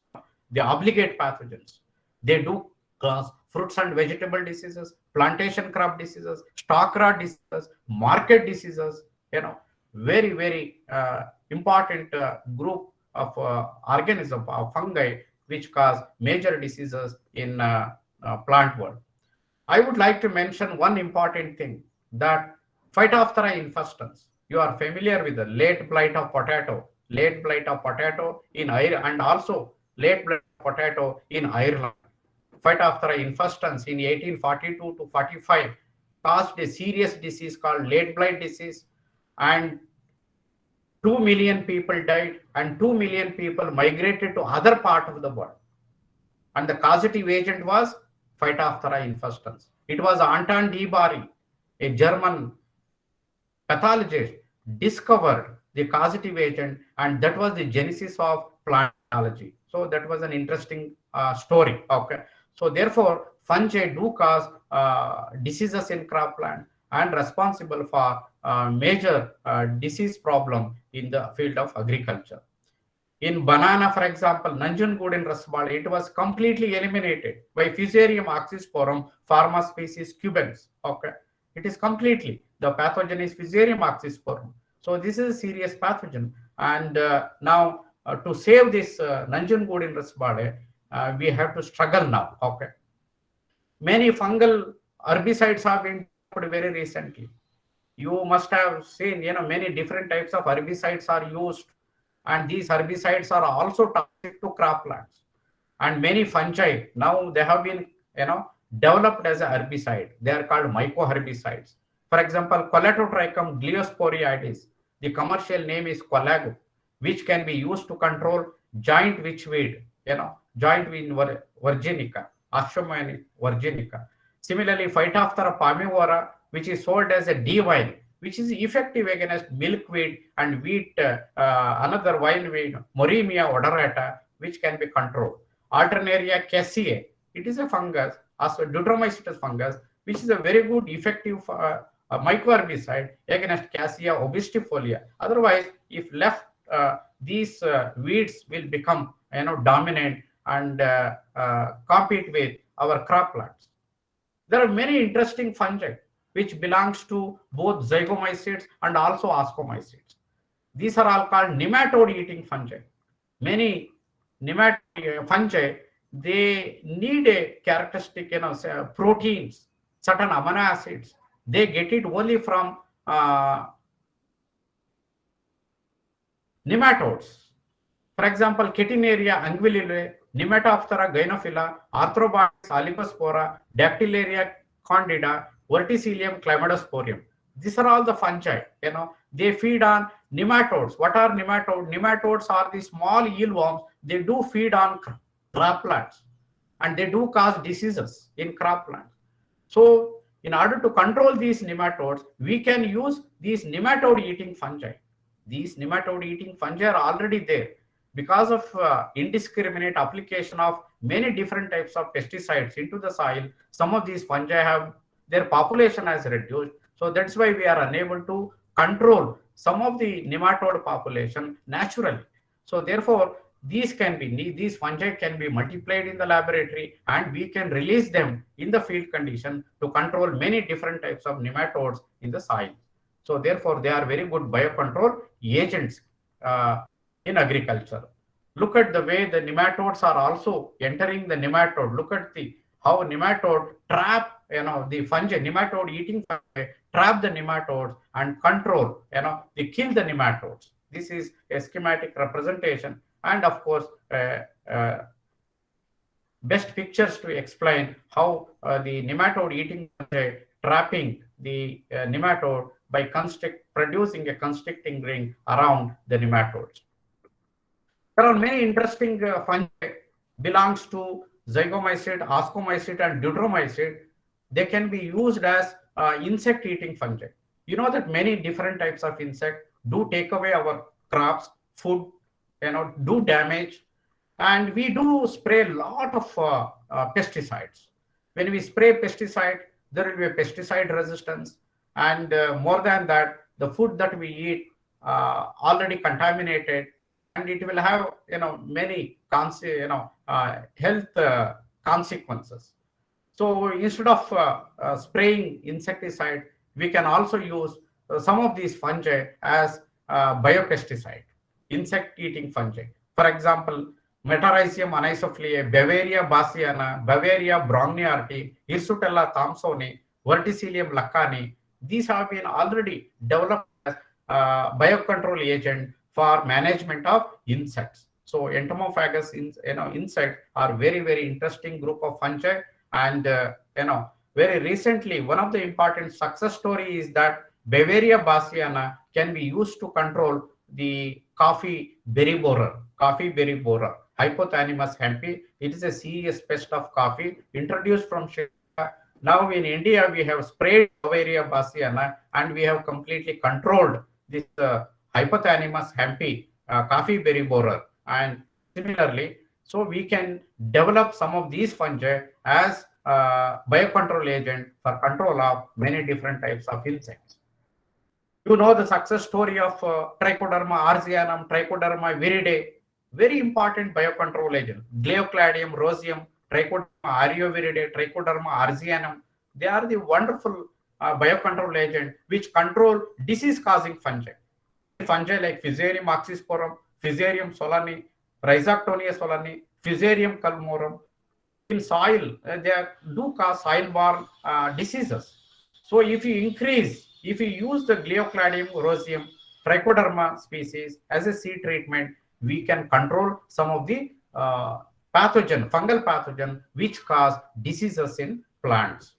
They obligate pathogens. They do cause fruits and vegetable diseases, plantation crop diseases, stock rot diseases, market diseases. Very, very important group of organism of fungi which cause major diseases in plant world. I would like to mention one important thing, that Phytophthora infestans. You are familiar with the late blight of potato in Ireland, and also late blight of potato in Ireland. Phytophthora infestans in 1842 to 45 caused a serious disease called late blight disease, and 2 million people died, and 2 million people migrated to other part of the world. And the causative agent was Phytophthora infestans. It was Anton de Bary, a German pathologist, discovered the causative agent, and that was the genesis of plant biology. So that was an interesting story. Okay, so therefore fungi do cause diseases in cropland and responsible for major disease problem in the field of agriculture. In banana, for example, Nanjangud rasbal, it was completely eliminated by Fusarium oxysporum pharma species cubens. Okay, it is completely, the pathogen is Fusarium oxysporum. So this is a serious pathogen, and now to save this Nanjangud rasbal, we have to struggle now. Okay, many fungal herbicides have been developed very recently. You must have seen, many different types of herbicides are used, and these herbicides are also toxic to croplands. And many fungi now they have been, developed as a herbicide. They are called mycoherbicides. For example, Coletotrichum gliosporialis, the commercial name is Colago, which can be used to control giant witchweed, giant weed virginica, Ashwamani virginica. Similarly, Phytophthora palmivora, which is sold as a D-vine, which is effective against milkweed and wheat, another vineweed, Moremia odorata, which can be controlled. Alternaria caseae, it is a fungus, also Deuteromycetes fungus, which is a very good effective mycoherbicide against Cassia obistifolia. Otherwise, if left, these weeds will become dominant, and compete with our crop plants. There are many interesting fungi which belongs to both zygomycetes and also ascomycetes. These are all called nematode-eating fungi. Many nematode fungi, they need a characteristic, say, proteins, certain amino acids. They get it only from nematodes. For example, Ketinaria anguillulae, Nematoptera gynophila, Arthropods oligospora, Dactylaria candida, Verticillium chlamydosporium. These are all the fungi. They feed on nematodes. What are nematodes? Nematodes are the small eelworms. They do feed on crop plants, and they do cause diseases in crop plants. So, in order to control these nematodes, we can use these nematode-eating fungi. These nematode-eating fungi are already there. Because of indiscriminate application of many different types of pesticides into the soil, some of these fungi have, their population has reduced. So that's why we are unable to control some of the nematode population naturally. So therefore, these fungi can be multiplied in the laboratory, and we can release them in the field condition to control many different types of nematodes in the soil. So therefore, they are very good biocontrol agents in agriculture. Look at the way the nematodes are also entering the nematode. Look at how nematode trap, the fungi, nematode eating fungi trap the nematodes and control, they kill the nematodes. This is a schematic representation, and of course, best pictures to explain how the nematode eating fungi trapping the nematode by producing a constricting ring around the nematodes. There are many interesting fungi belongs to zygomycete, ascomycete, and deuteromycete. They can be used as insect-eating fungi. You know that many different types of insect do take away our crops, food, do damage, and we do spray a lot of pesticides. When we spray pesticide, there will be a pesticide resistance, and more than that, the food that we eat already contaminated, and it will have many health consequences. So instead of spraying insecticide, we can also use some of these fungi as biopesticide, insect-eating fungi. For example, Metarhizium anisophilae, Bavaria bassiana, Bavaria brongniarti, Hirsutella thomsoni, Verticillium laccani. These have been already developed as biocontrol agent for management of insects. So entomophagus insects are very, very interesting group of fungi. And very recently, one of the important success story is that Bavaria bassiana can be used to control the coffee berry borer, Hypothalamus hempi. It is a serious pest of coffee introduced from Sri Lanka. Now in India, we have sprayed Bavaria bassiana, and we have completely controlled this Hypothalamus hempi, coffee berry borer. And similarly, so we can develop some of these fungi as biocontrol agent for control of many different types of insects. You know the success story of Trichoderma arzianum, Trichoderma viridae, very important biocontrol agent. Gleocladium roseum, Trichoderma arioviridae, Trichoderma arzianum. They are the wonderful biocontrol agent which control disease-causing fungi. Fungi like Fusarium oxysporum, Fusarium solani, Rhizoctonia solani, Fusarium calmorum. In soil, they do cause soil-borne diseases. So if you use the Gleocladium roseum, Trichoderma species as a seed treatment, we can control some of the fungal pathogen which cause diseases in plants.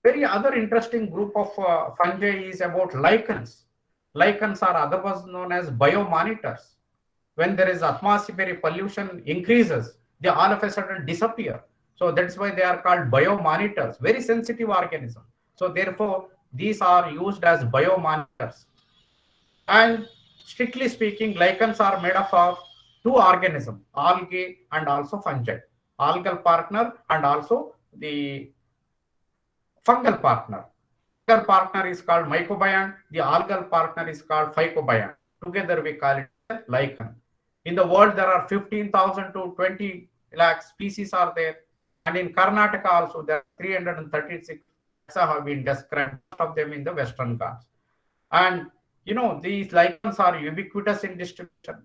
Very other interesting group of fungi is about lichens. Lichens are otherwise known as biomonitors. When there is atmospheric pollution increases, they all of a sudden disappear. So that's why they are called biomonitors, very sensitive organism. So therefore, these are used as biomonitors. And strictly speaking, lichens are made up of two organisms, algae and also fungi. Algal partner and also the fungal partner. Fungal partner is called mycobiont. The algal partner is called phycobiont. Together we call it lichen. In the world, there are 15,000 to 20 lakh species are there. And in Karnataka also, there are 336 have been described, most of them in the Western Ghats. And these lichens are ubiquitous in distribution.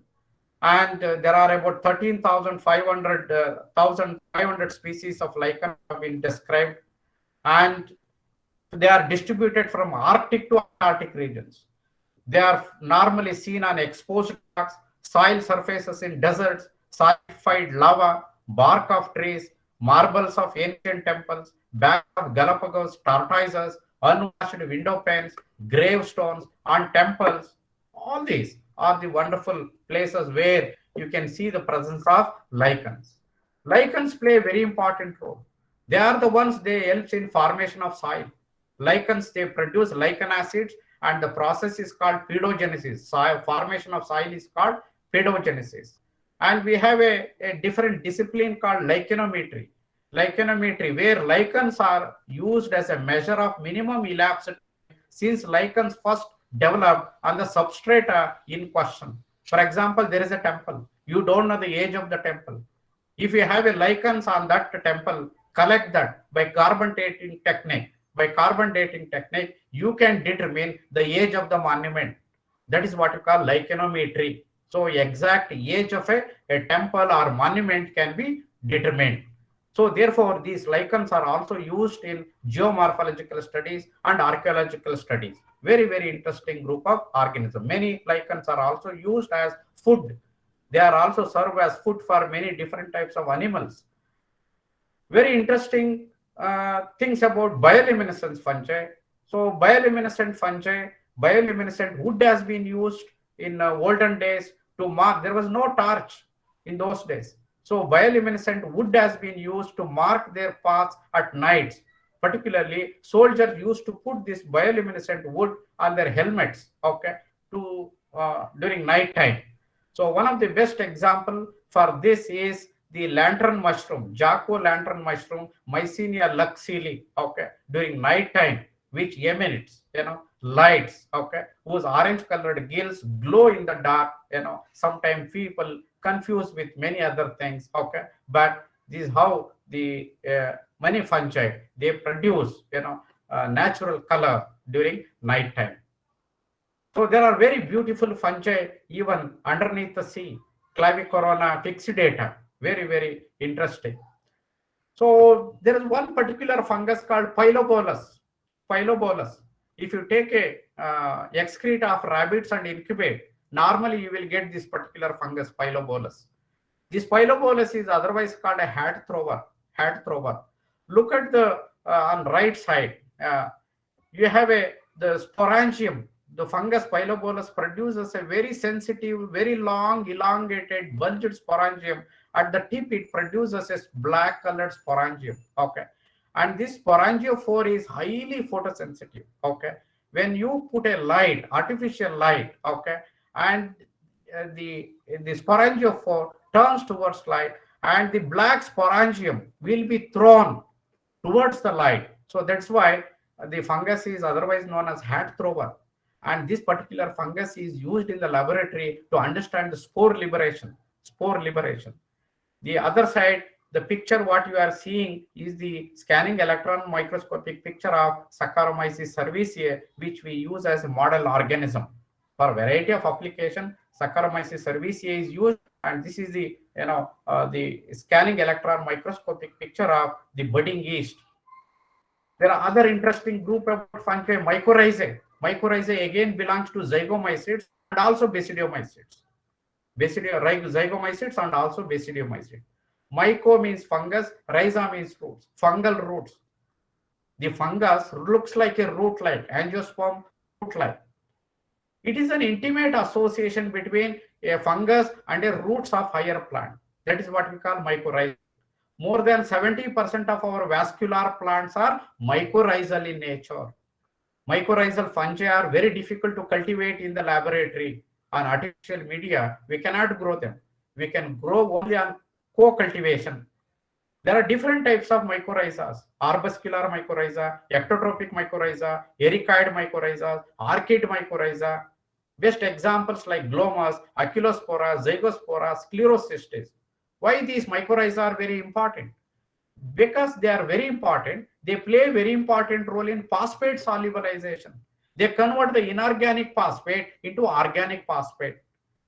And there are about 13,500 species of lichen have been described. And they are distributed from Arctic to Antarctic regions. They are normally seen on exposed rocks, soil surfaces in deserts, solidified lava, bark of trees, marbles of ancient temples, back of Galapagos tortoises, unwashed window panes, gravestones on temples. All these are the wonderful places where you can see the presence of lichens. Lichens play a very important role. They are the ones they help in formation of soil. Lichens, they produce lichen acids, and the process is called pedogenesis. Soil formation of soil is called pedogenesis. And we have a different discipline called lichenometry. Lichenometry, where lichens are used as a measure of minimum elapsed since lichens first developed on the substrata in question. For example, there is a temple. You don't know the age of the temple. If you have a lichens on that temple, collect that by carbon dating technique. By carbon dating technique, you can determine the age of the monument. That is what you call lichenometry. So exact age of a temple or monument can be determined. So therefore, these lichens are also used in geomorphological studies and archaeological studies. Very, very interesting group of organisms. Many lichens are also used as food. They are also served as food for many different types of animals. Very interesting things about bioluminescence fungi. So bioluminescent fungi, bioluminescent wood has been used in olden days to mark. There was no torch in those days. So bioluminescent wood has been used to mark their paths at nights. Particularly, soldiers used to put this bioluminescent wood on their helmets, okay, to during night time. So one of the best example for this is the lantern mushroom, jack-o'-lantern mushroom, Mycenia luxili, okay, during night time, which emits, lights, okay, whose orange colored gills glow in the dark, sometimes people confused with many other things, okay, but this is how the many fungi, they produce, natural color during night time. So there are very beautiful fungi even underneath the sea, Clavicorona fixidata, very, very interesting. So there is one particular fungus called Pilobolus. Pilobolus. If you take a excrete of rabbits and incubate, normally you will get this particular fungus, Pilobolus. This Pilobolus is otherwise called a hat thrower. Hat thrower. Look at the on right side. You have the sporangium. The fungus Pilobolus produces a very sensitive, very long, elongated, bulged sporangium. At the tip, it produces a black colored sporangium. Okay. And this sporangiophore is highly photosensitive. Okay. When you put a light, artificial light, okay, and the sporangiophore turns towards light, and the black sporangium will be thrown towards the light. So that's why the fungus is otherwise known as hat thrower. And this particular fungus is used in the laboratory to understand the spore liberation. Spore liberation. The other side, the picture what you are seeing is the scanning electron microscopic picture of Saccharomyces cerevisiae, which we use as a model organism. For a variety of application, Saccharomyces cerevisiae is used, and this is the the scanning electron microscopic picture of the budding yeast. There are other interesting group of fungi, mycorrhizae. Mycorrhizae again belongs to zygomycetes and also basidiomycetes. Zygomycetes and also basidiomycetes. Myco means fungus, rhiza means roots, fungal roots. The fungus looks like a root-like, angiosperm root-like. It is an intimate association between a fungus and a roots of higher plant. That is what we call mycorrhiza. More than 70% of our vascular plants are mycorrhizal in nature. Mycorrhizal fungi are very difficult to cultivate in the laboratory. On artificial media, we cannot grow them. We can grow only on co-cultivation. There are different types of mycorrhizas: arbuscular mycorrhiza, ectotropic mycorrhiza, ericoid mycorrhiza, archid mycorrhiza. Best examples like glomas, acylospora, zygospora, sclerocystis. Why these mycorrhizae are very important? Because they are very important, they play a very important role in phosphate solubilization. They convert the inorganic phosphate into organic phosphate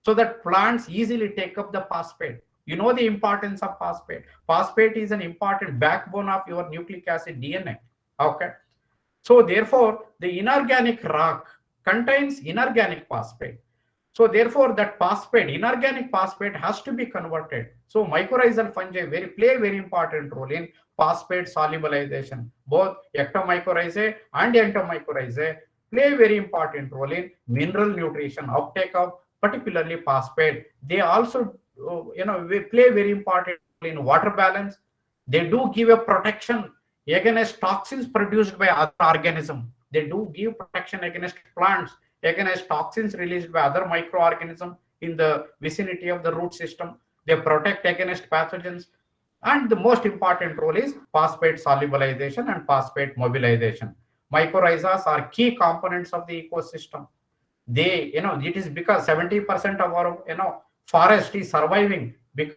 so that plants easily take up the phosphate. You know the importance of phosphate. Phosphate is an important backbone of your nucleic acid DNA. Okay. So therefore, the inorganic rock contains inorganic phosphate. So therefore, that phosphate, inorganic phosphate, has to be converted. So mycorrhizal fungi play a very important role in phosphate solubilization. Both ectomycorrhizae and entomycorrhizae play a very important role in mineral nutrition, uptake of particularly phosphate. They also, play a very important role in water balance. They do give a protection against toxins produced by other organisms. They do give protection against plants, against toxins released by other microorganisms in the vicinity of the root system. They protect against pathogens. And the most important role is phosphate solubilization and phosphate mobilization. Mycorrhizas are key components of the ecosystem. They, it is because 70% of our, forest is surviving because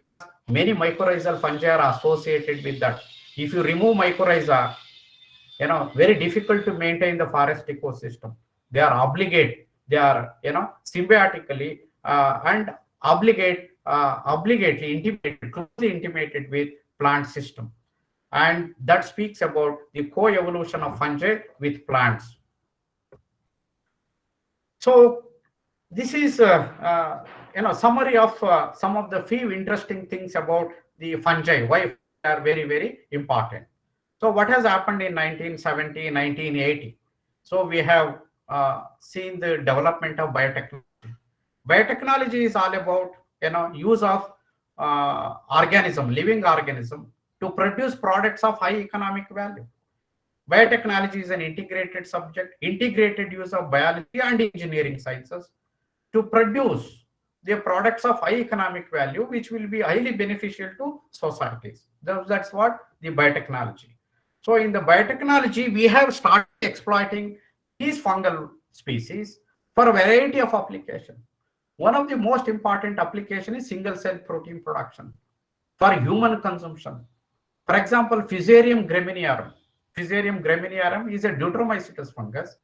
many mycorrhizal fungi are associated with that. If you remove mycorrhiza, very difficult to maintain the forest ecosystem. They are they are, symbiotically and obligately intimated, closely intimated with plant system. And that speaks about the co-evolution of fungi with plants. So this is summary of some of the few interesting things about the fungi, why they are very, very important. So what has happened in 1970, 1980? So we have seen the development of biotechnology. Biotechnology is all about use of living organism to produce products of high economic value. Biotechnology is an integrated subject, integrated use of biology and engineering sciences to produce the products of high economic value, which will be highly beneficial to societies. That's what the biotechnology. So in the biotechnology, we have started exploiting these fungal species for a variety of applications. One of the most important application is single cell protein production for human consumption. For example, Fusarium graminearum. Fusarium graminearum is a Deuteromycetes fungus.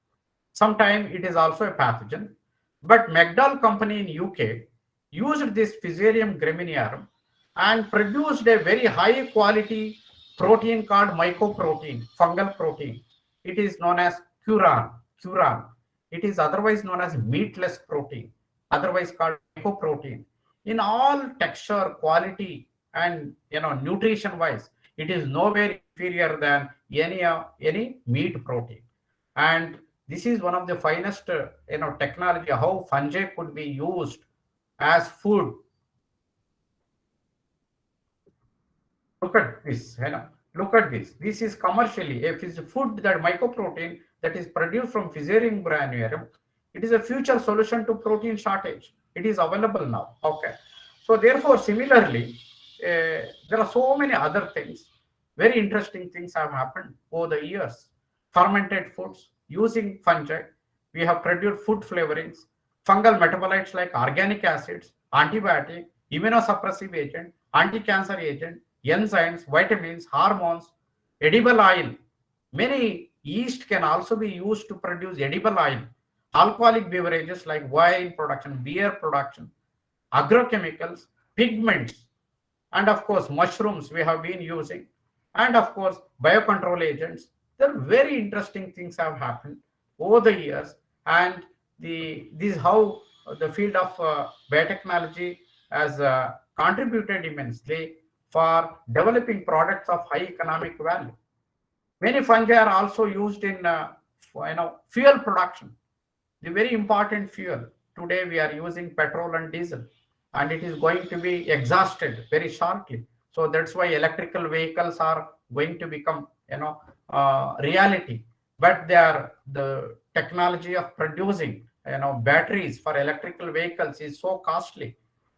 Sometimes it is also a pathogen. But McDowell company in UK used this Fusarium graminearum and produced a very high quality protein called mycoprotein, fungal protein. It is known as curan. It is otherwise known as meatless protein, otherwise called mycoprotein. In all texture, quality, and nutrition wise, it is nowhere inferior than any meat protein. And this is one of the finest technology, how fungi could be used as food. Look at this, look at this. This is commercially a food, that mycoprotein that is produced from Fusarium graminearum. It is a future solution to protein shortage. It is available now. Okay. So therefore, similarly, there are so many other things. Very interesting things have happened over the years. Fermented foods using fungi. We have produced food flavorings, fungal metabolites like organic acids, antibiotic, immunosuppressive agent, anti-cancer agent, enzymes, vitamins, hormones, edible oil. Many yeast can also be used to produce edible oil. Alcoholic beverages like wine production, beer production, agrochemicals, pigments, and of course mushrooms we have been using, and of course biocontrol agents. There are very interesting things have happened over the years, and this is how the field of biotechnology has contributed immensely for developing products of high economic value. Many fungi are also used in fuel production. The very important fuel today, we are using petrol and diesel, and it is going to be exhausted very shortly. So that's why electrical vehicles are going to become reality. But the technology of producing batteries for electrical vehicles is so costly.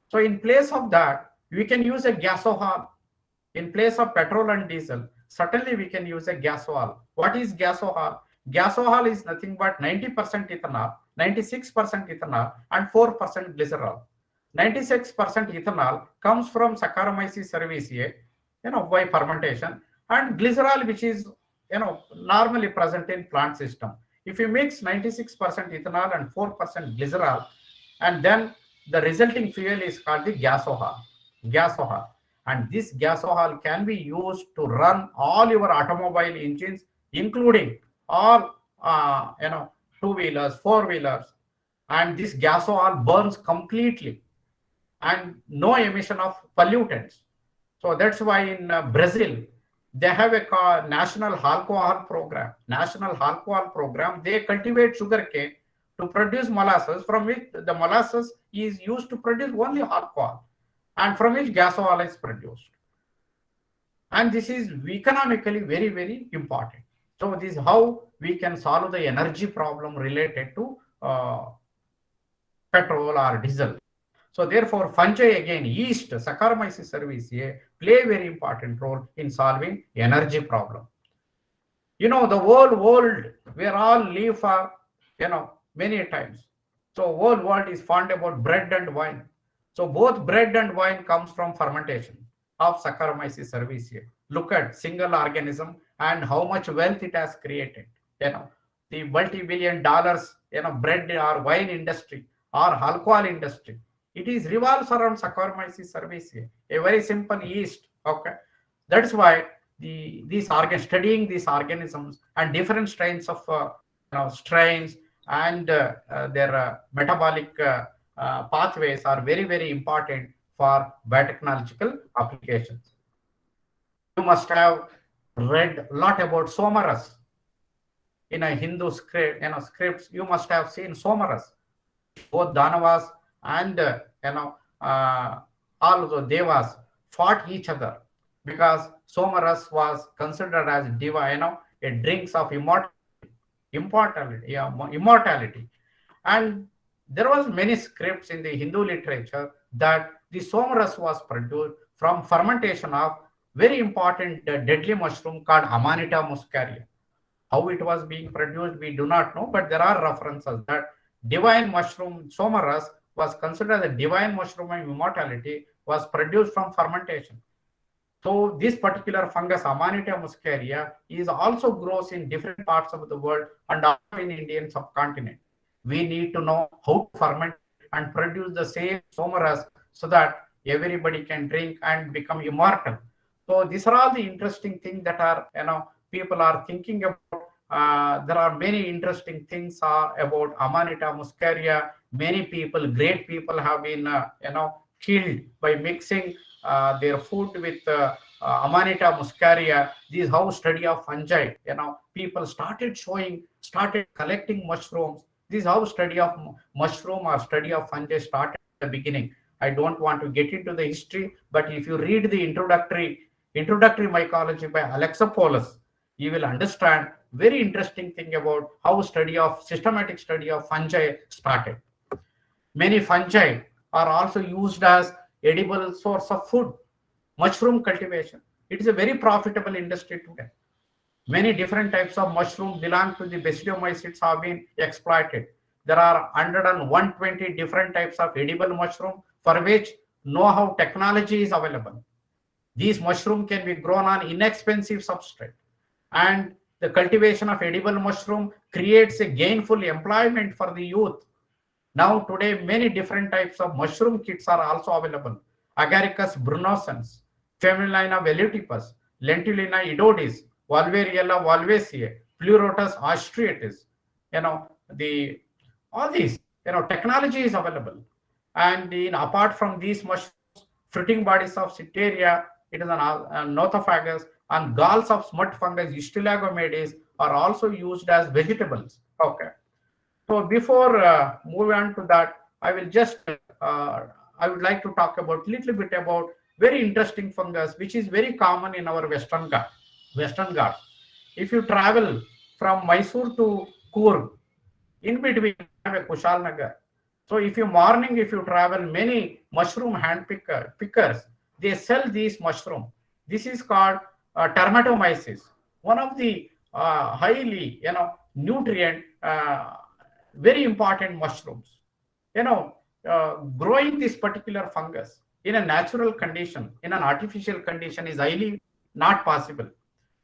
So in place of that, we can use a gasohol. In place of petrol and diesel, certainly we can use a gasohol. What is gasohol? Gasohol is nothing but 90% ethanol 96% ethanol, and 4% glycerol. 96% ethanol comes from Saccharomyces cerevisiae, by fermentation, and glycerol, which is, normally present in plant system. If you mix 96% ethanol and 4% glycerol, and then the resulting fuel is called the gasohol. Gasohol. And this gasohol can be used to run all your automobile engines, including all, two-wheelers, four-wheelers. And this gasohol burns completely and no emission of pollutants. So that's why in Brazil, they have a national alcohol program. National alcohol program, they cultivate sugarcane to produce molasses, from which the molasses is used to produce only alcohol, and from which gasohol is produced. And this is economically very, very important. So this is how we can solve the energy problem related to petrol or diesel. So therefore, fungi again, yeast, Saccharomyces cerevisiae, play a very important role in solving energy problem. The whole world, we all live for, many times. So whole world is fond about bread and wine. So both bread and wine comes from fermentation of Saccharomyces cerevisiae. Look at single organism and how much wealth it has created. The multi-billion dollars, bread or wine industry or alcohol industry. It is revolves around Saccharomyces cerevisiae, a very simple yeast. Okay, that's why studying these organisms and different strains of strains and their metabolic pathways are very, very important for biotechnological applications. You must have read a lot about Somaras in a Hindu script. Scripts. You must have seen Somaras. Both Danavas and all the devas fought each other because Somaras was considered as divine, a drinks of immortality. And there was many scripts in the Hindu literature that the Somaras was produced from fermentation of very important deadly mushroom called Amanita muscaria. How it was being produced, we do not know, but there are references that divine mushroom Somaras was considered the divine mushroom of immortality, was produced from fermentation. So this particular fungus, Amanita muscaria, is also grows in different parts of the world and also in Indian subcontinent. We need to know how to ferment and produce the same Somaras so that everybody can drink and become immortal. So these are all the interesting things that are, people are thinking about. There are many interesting things about Amanita muscaria. Many people, great people, have been, killed by mixing their food with Amanita muscaria. This is how study of fungi. People started collecting mushrooms. This is how study of mushroom or study of fungi started at the beginning. I don't want to get into the history, but if you read the introductory mycology by Alexopoulos, you will understand very interesting thing about how systematic study of fungi started. Many fungi are also used as edible source of food. Mushroom cultivation, it is a very profitable industry today. Many different types of mushroom belong to the basidiomycetes have been exploited. There are 120 different types of edible mushroom for which know-how technology is available. These mushroom can be grown on inexpensive substrate, and the cultivation of edible mushroom creates a gainful employment for the youth. Now today, many different types of mushroom kits are also available. Agaricus brunosens, Femulina velutipus, Lentulina edodis, Valvariella valvaceae, Pleurotus austriatus. All these, technology is available. And apart from these mushrooms, fruiting bodies of Citeria, it is an nothofagus, and galls of smut fungus, Ustulagomades, are also used as vegetables. Okay. So before moving on to that, I would like to talk about little bit about very interesting fungus, which is very common in our Western Ghats. If you travel from Mysore to Coorg, in between you have a Kushalnagar. So if you travel, many mushroom hand pickers, they sell these mushroom. This is called Termatomyces, one of the highly nutrient very important mushrooms. Growing this particular fungus in a natural condition, in an artificial condition, is highly not possible,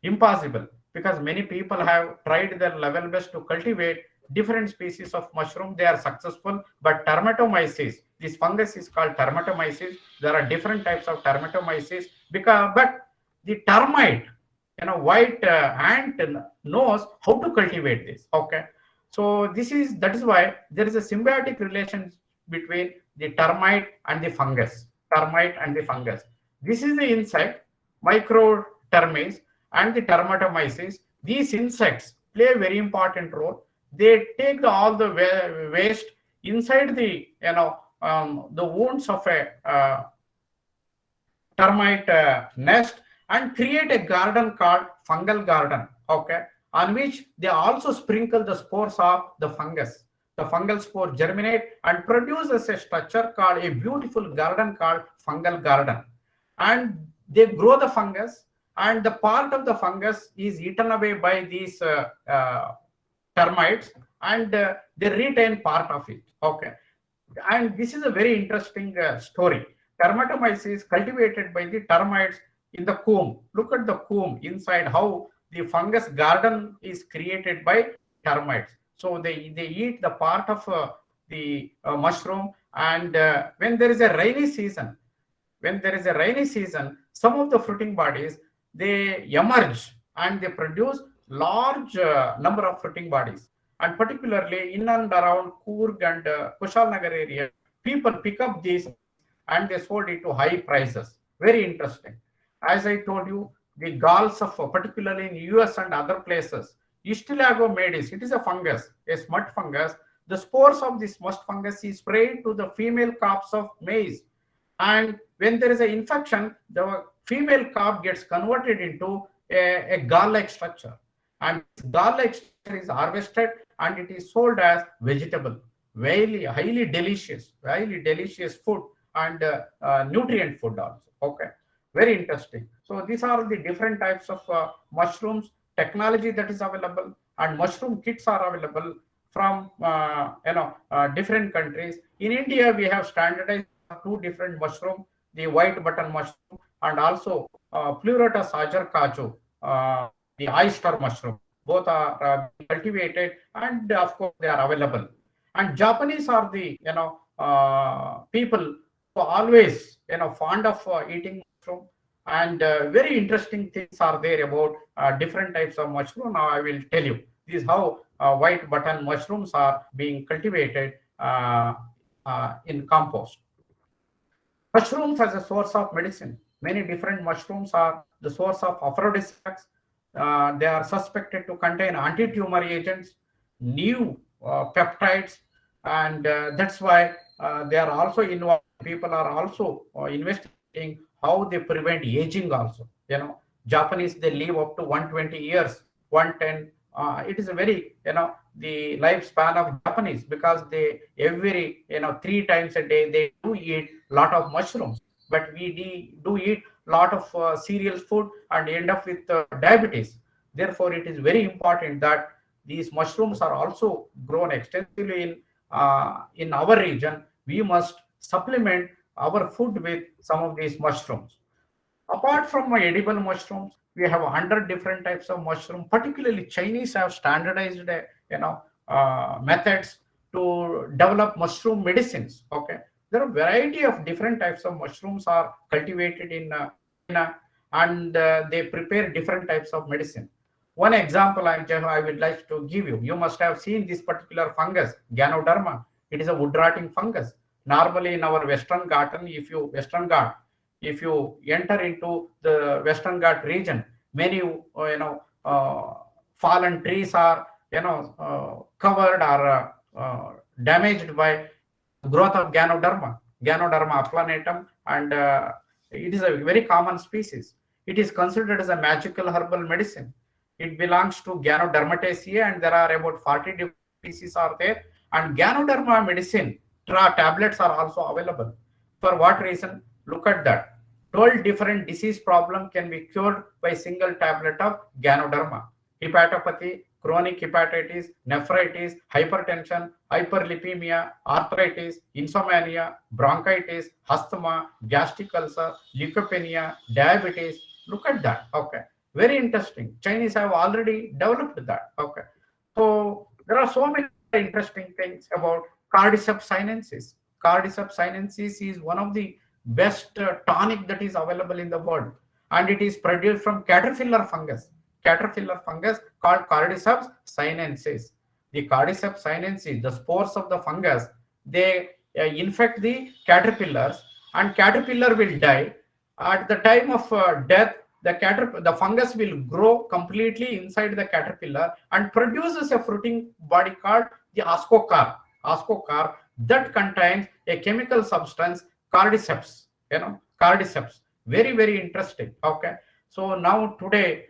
impossible, because many people have tried their level best to cultivate different species of mushroom. They are successful, but termatomyces, this fungus is called termatomyces. There are different types of termatomyces, but the termite, white ant knows how to cultivate this. Okay, so that is why there is a symbiotic relation between the termite and the fungus. Termite and the fungus. This is the insect, microtermes, and the termatomyces. These insects play a very important role. They take all the waste inside the the wounds of a termite nest and create a garden called fungal garden. Okay, on which they also sprinkle the spores of the fungus. The fungal spore germinate and produces a structure called a beautiful garden called fungal garden. And they grow the fungus, and the part of the fungus is eaten away by these termites, and they retain part of it. Okay, and this is a very interesting story. Termatomyces cultivated by the termites in the comb. Look at the comb inside, how the fungus garden is created by termites. So they eat the part of the mushroom, and when there is a rainy season, some of the fruiting bodies, they emerge and they produce large number of fruiting bodies. And particularly in and around Coorg and Kushalnagar area, people pick up these and they sold it to high prices. Very interesting. As I told you, the galls of, particularly in US and other places, Istilago maedis, it is a fungus, a smut fungus. The spores of this smut fungus is sprayed to the female calves of maize. And when there is an infection, the female calf gets converted into a gall-like structure. And gall-like structure is harvested and it is sold as vegetable. Highly delicious food, and nutrient food also. Okay, very interesting. So these are the different types of mushrooms, technology that is available, and mushroom kits are available from different countries. In India, we have standardized 2 different mushroom, the white button mushroom and also Pleurotus agar the oyster mushroom. Both are cultivated, and of course they are available. And Japanese are the people who are always fond of eating mushroom, and very interesting things are there about different types of mushroom. Now I will tell you. This is how white button mushrooms are being cultivated in compost. Mushrooms as a source of medicine. Many different mushrooms are the source of aphrodisiacs. They are suspected to contain anti-tumor agents, new peptides, and that's why they are also involved. People are also investigating how they prevent aging also. Japanese, they live up to 120 years, 110. It is a very, the lifespan of Japanese, because they every 3 times a day they do eat lot of mushrooms, but we do eat lot of cereal food and end up with diabetes. Therefore, it is very important that these mushrooms are also grown extensively in our region. We must supplement our food with some of these mushrooms. Apart from my edible mushrooms, we have 100 different types of mushroom. Particularly, Chinese have standardized, methods to develop mushroom medicines. Okay, there are a variety of different types of mushrooms are cultivated in China, and they prepare different types of medicine. One example I would like to give you. You must have seen this particular fungus, Ganoderma. It is a wood rotting fungus. Normally, in our Western Ghat, if you enter into the Western Ghat region, many fallen trees are covered or damaged by growth of Ganoderma applanatum, and it is a very common species. It is considered as a magical herbal medicine. It belongs to Ganodermataceae, and there are about 40 different species are there. And Ganoderma medicine tablets are also available. For what reason? Look at that. 12 different disease problems can be cured by single tablet of Ganoderma. Hepatopathy, chronic hepatitis, nephritis, hypertension, hyperlipemia, arthritis, insomnia, bronchitis, asthma, gastric ulcer, leukopenia, diabetes. Look at that. Okay. Very interesting. Chinese have already developed that. Okay. So there are so many interesting things about Cordyceps sinensis. Cordyceps sinensis is one of the best tonic that is available in the world, and it is produced from caterpillar fungus. Caterpillar fungus called Cordyceps sinensis. The Cordyceps sinensis, the spores of the fungus, they infect the caterpillars, and caterpillar will die. At the time of death, the fungus will grow completely inside the caterpillar and produces a fruiting body called the ascocarp. Ascocarp that contains a chemical substance cordyceps. Cordyceps. Very, very interesting. Okay. So now today,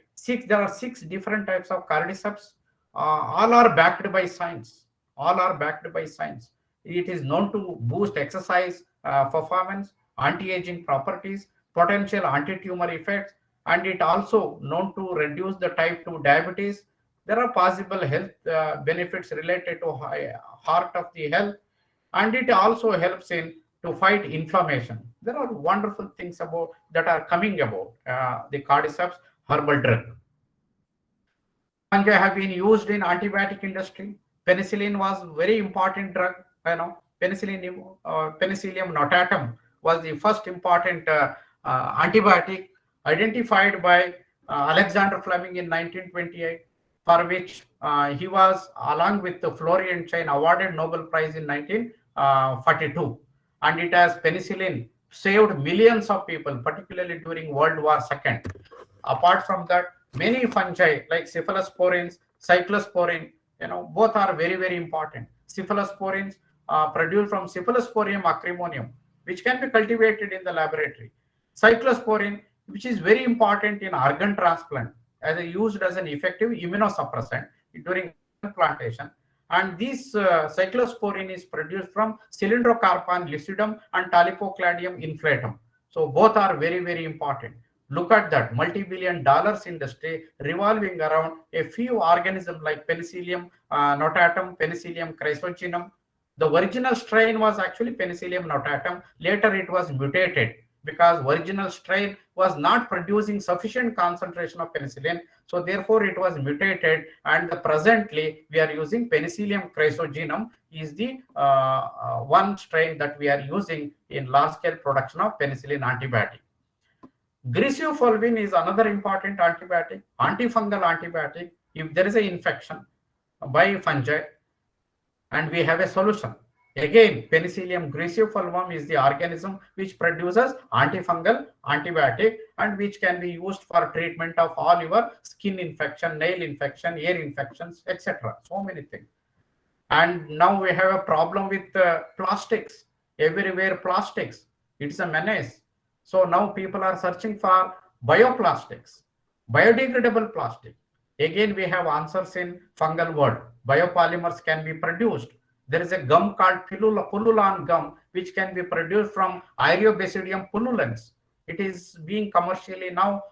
there are 6 different types of cordyceps. All are backed by science. All are backed by science. It is known to boost exercise performance, anti-aging properties, potential anti-tumor effects, and it also known to reduce the type 2 diabetes. There are possible health benefits related to heart of the health, and it also helps in to fight inflammation. There are wonderful things about that are coming about the Cordyceps herbal drug. Fungi have been used in antibiotic industry. Penicillin was very important drug. Penicillium notatum was the first important antibiotic identified by Alexander Fleming in 1928, for which he was, along with the Florian Chain, awarded Nobel Prize in 1942. And it has penicillin saved millions of people, particularly during World War II. Apart from that, many fungi like cephalosporins, cyclosporin, both are very, very important. Cephalosporins produced from Cephalosporium acrimonium, which can be cultivated in the laboratory. Cyclosporin, which is very important in organ transplant, used as an effective immunosuppressant during plantation. And this cyclosporin is produced from Cylindrocarpon lucidum and Talipocladium inflatum. So both are very, very important. Look at that, multi-billion dollars industry revolving around a few organisms like Penicillium notatum, Penicillium chrysogenum. The original strain was actually Penicillium notatum. Later it was mutated because original strain was not producing sufficient concentration of penicillin. So therefore it was mutated, and presently we are using Penicillium chrysogenum is the one strain that we are using in large scale production of penicillin antibiotic. Griseofulvin is another important antibiotic, antifungal antibiotic. If there is an infection by fungi and we have a solution, again, Penicillium griseofulvum is the organism which produces antifungal antibiotic and which can be used for treatment of all your skin infection, nail infection, ear infections, etc. So many things. And now we have a problem with plastics. Everywhere plastics. It's a menace. So now people are searching for bioplastics, biodegradable plastic. Again, we have answers in fungal world. Biopolymers can be produced. There is a gum called pullulan gum, which can be produced from Aeriobasidium pullulans. It is being commercially now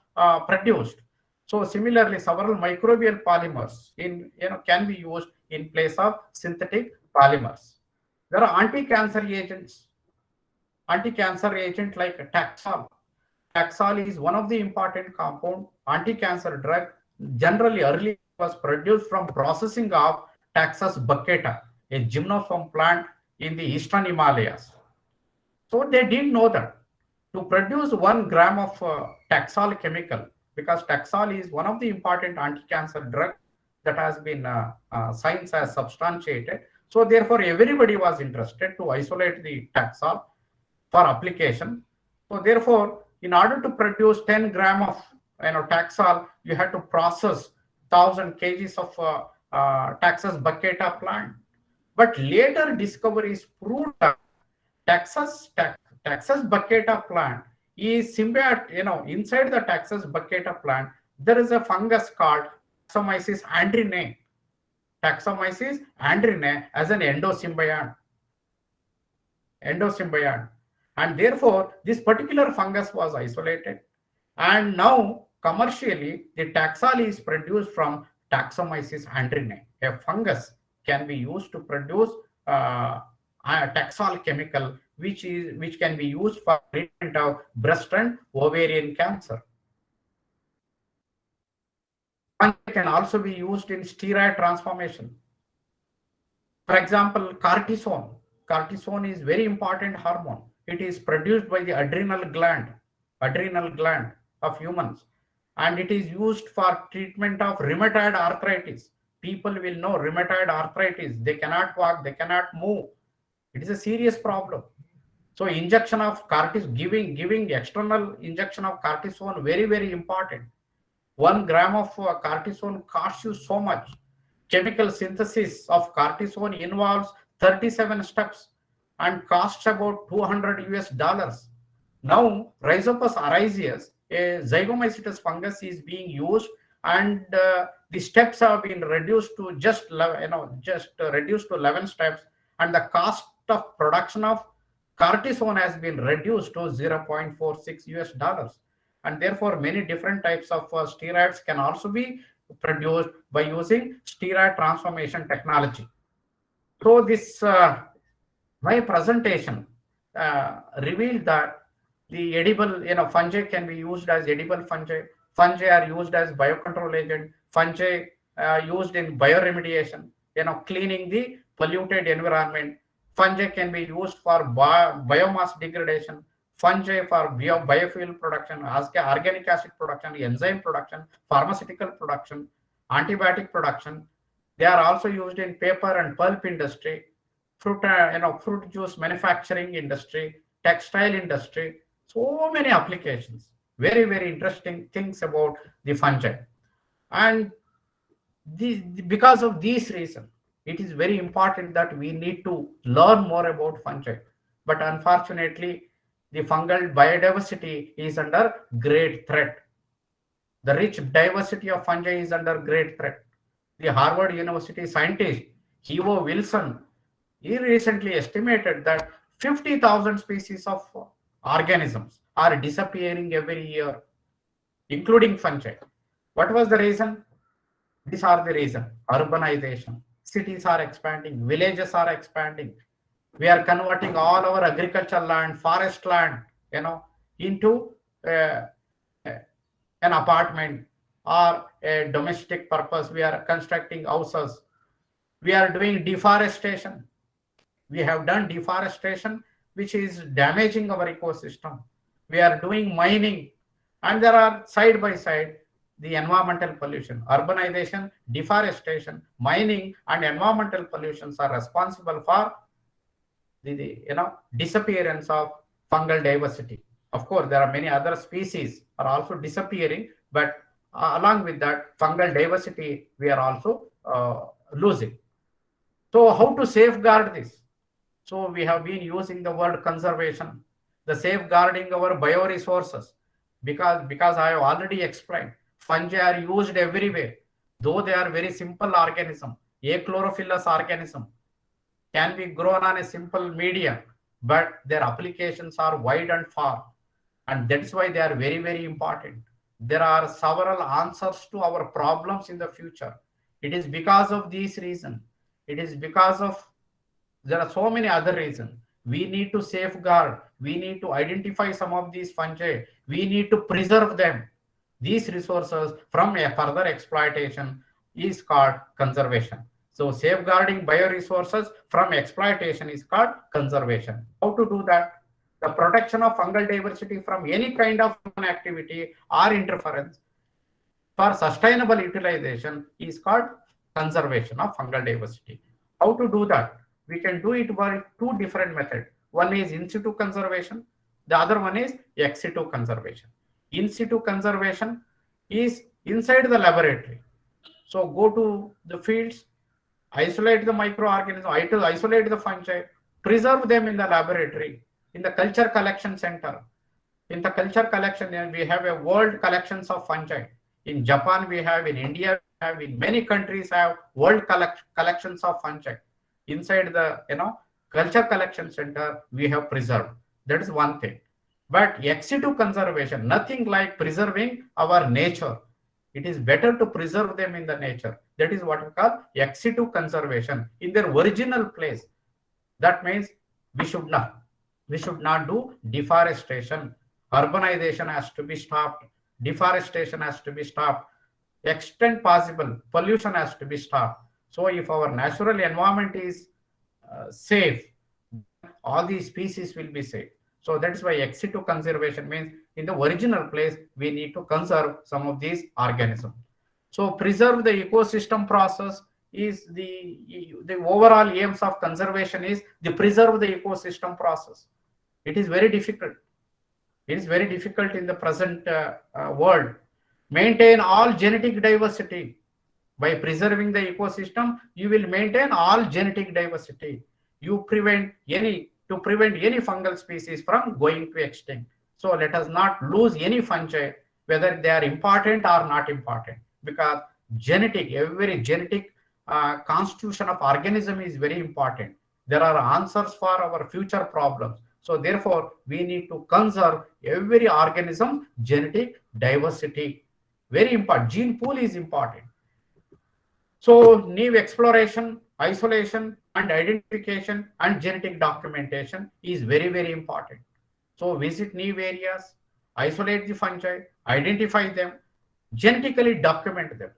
produced. So similarly, several microbial polymers can be used in place of synthetic polymers. There are anti-cancer agents. Anti-cancer agent like Taxol. Taxol is one of the important compound anti-cancer drug. Generally, early was produced from processing of Taxus baccata, a gymnosperm plant in the eastern Himalayas. So they didn't know that to produce 1 gram of Taxol chemical, because Taxol is one of the important anti-cancer drug that has been science has substantiated. So therefore, everybody was interested to isolate the Taxol for application. So therefore, in order to produce 10 gram of Taxol, you had to process 1,000 kgs of Taxus baccata plant. But later discoveries proved that Taxus baccata plant is symbiotic. Inside the Taxus baccata plant, there is a fungus called Taxomyces andrinae. Taxomyces andrinae as an endosymbiont. And therefore, this particular fungus was isolated. And now, commercially, the Taxol is produced from Taxomyces andrinae, a fungus, can be used to produce a taxol chemical, which can be used for treatment of breast and ovarian cancer. Fungi can also be used in steroid transformation. For example, cortisone. Cortisone is very important hormone. It is produced by the adrenal gland of humans, and it is used for treatment of rheumatoid arthritis. People will know rheumatoid arthritis. They cannot walk, they cannot move. It is a serious problem. So injection of cortisone, giving external injection of cortisone, very, very important. 1 gram of cortisone costs you so much. Chemical synthesis of cortisone involves 37 steps and costs about $200. Now, Rhizopus oryzaeus, a zygomycetes fungus, is being used, and the steps have been reduced to reduced to 11 steps, and the cost of production of cortisone has been reduced to $0.46. And therefore, many different types of steroids can also be produced by using steroid transformation technology. So this my presentation revealed that the edible fungi can be used as edible fungi. Fungi are used as biocontrol agent. Fungi used in bioremediation, cleaning the polluted environment. Fungi can be used for biomass degradation. Fungi for biofuel production, organic acid production, enzyme production, pharmaceutical production, antibiotic production. They are also used in paper and pulp industry, fruit juice manufacturing industry, textile industry. So many applications. Very, very interesting things about the fungi. And because of these reasons, it is very important that we need to learn more about fungi. But unfortunately, the fungal biodiversity is under great threat. The rich diversity of fungi is under great threat. The Harvard University scientist, Hugo Wilson, he recently estimated that 50,000 species of organisms are disappearing every year, including fungi. What was the reason? These are the reasons. Urbanization. Cities are expanding. Villages are expanding. We are converting all our agricultural land, forest land, into an apartment or a domestic purpose. We are constructing houses. We are doing deforestation. We have done deforestation, which is damaging our ecosystem. We are doing mining, and there are side by side the environmental pollution. Urbanization, deforestation, mining, and environmental pollutions are responsible for the disappearance of fungal diversity. Of course, there are many other species are also disappearing, but along with that, fungal diversity we are also losing. So how to safeguard this? So we have been using the word conservation, the safeguarding our bioresources, because I have already explained, fungi are used everywhere, though they are very simple organism, achlorophyllous organism, can be grown on a simple medium, but their applications are wide and far, and that's why they are very, very important. There are several answers to our problems in the future. It is because of these reasons. It is because of there are so many other reasons. We need to safeguard. We need to identify some of these fungi. We need to preserve them. These resources from a further exploitation is called conservation. So safeguarding bioresources from exploitation is called conservation. How to do that? The protection of fungal diversity from any kind of human activity or interference for sustainable utilization is called conservation of fungal diversity. How to do that? We can do it by two different methods. One is in situ conservation. The other one is ex situ conservation. In situ conservation is inside the laboratory. So go to the fields, isolate the microorganisms, isolate the fungi, preserve them in the laboratory, in the culture collection center. In the culture collection, we have a world collections of fungi. In Japan, we have, in India, we have, in many countries have world collections of fungi. Inside the culture collection center, we have preserved. That is one thing. But ex situ conservation, nothing like preserving our nature. It is better to preserve them in the nature. That is what we call ex situ conservation in their original place. That means we should not do deforestation. Urbanization has to be stopped. Deforestation has to be stopped. Extent possible, pollution has to be stopped. So if our natural environment is safe, all these species will be safe. So that's why ex situ conservation means in the original place, we need to conserve some of these organisms. So preserve the ecosystem process is the overall aims of conservation is to preserve the ecosystem process. It is very difficult. It is very difficult in the present world. Maintain all genetic diversity. By preserving the ecosystem, you will maintain all genetic diversity. You prevent any fungal species from going to extinct. So let us not lose any fungi, whether they are important or not important, because every genetic constitution of organism is very important. There are answers for our future problems. So therefore, we need to conserve every organism genetic diversity. Very important. Gene pool is important. So new exploration, isolation, and identification and genetic documentation is very, very important. So visit new areas, isolate the fungi, identify them, genetically document them,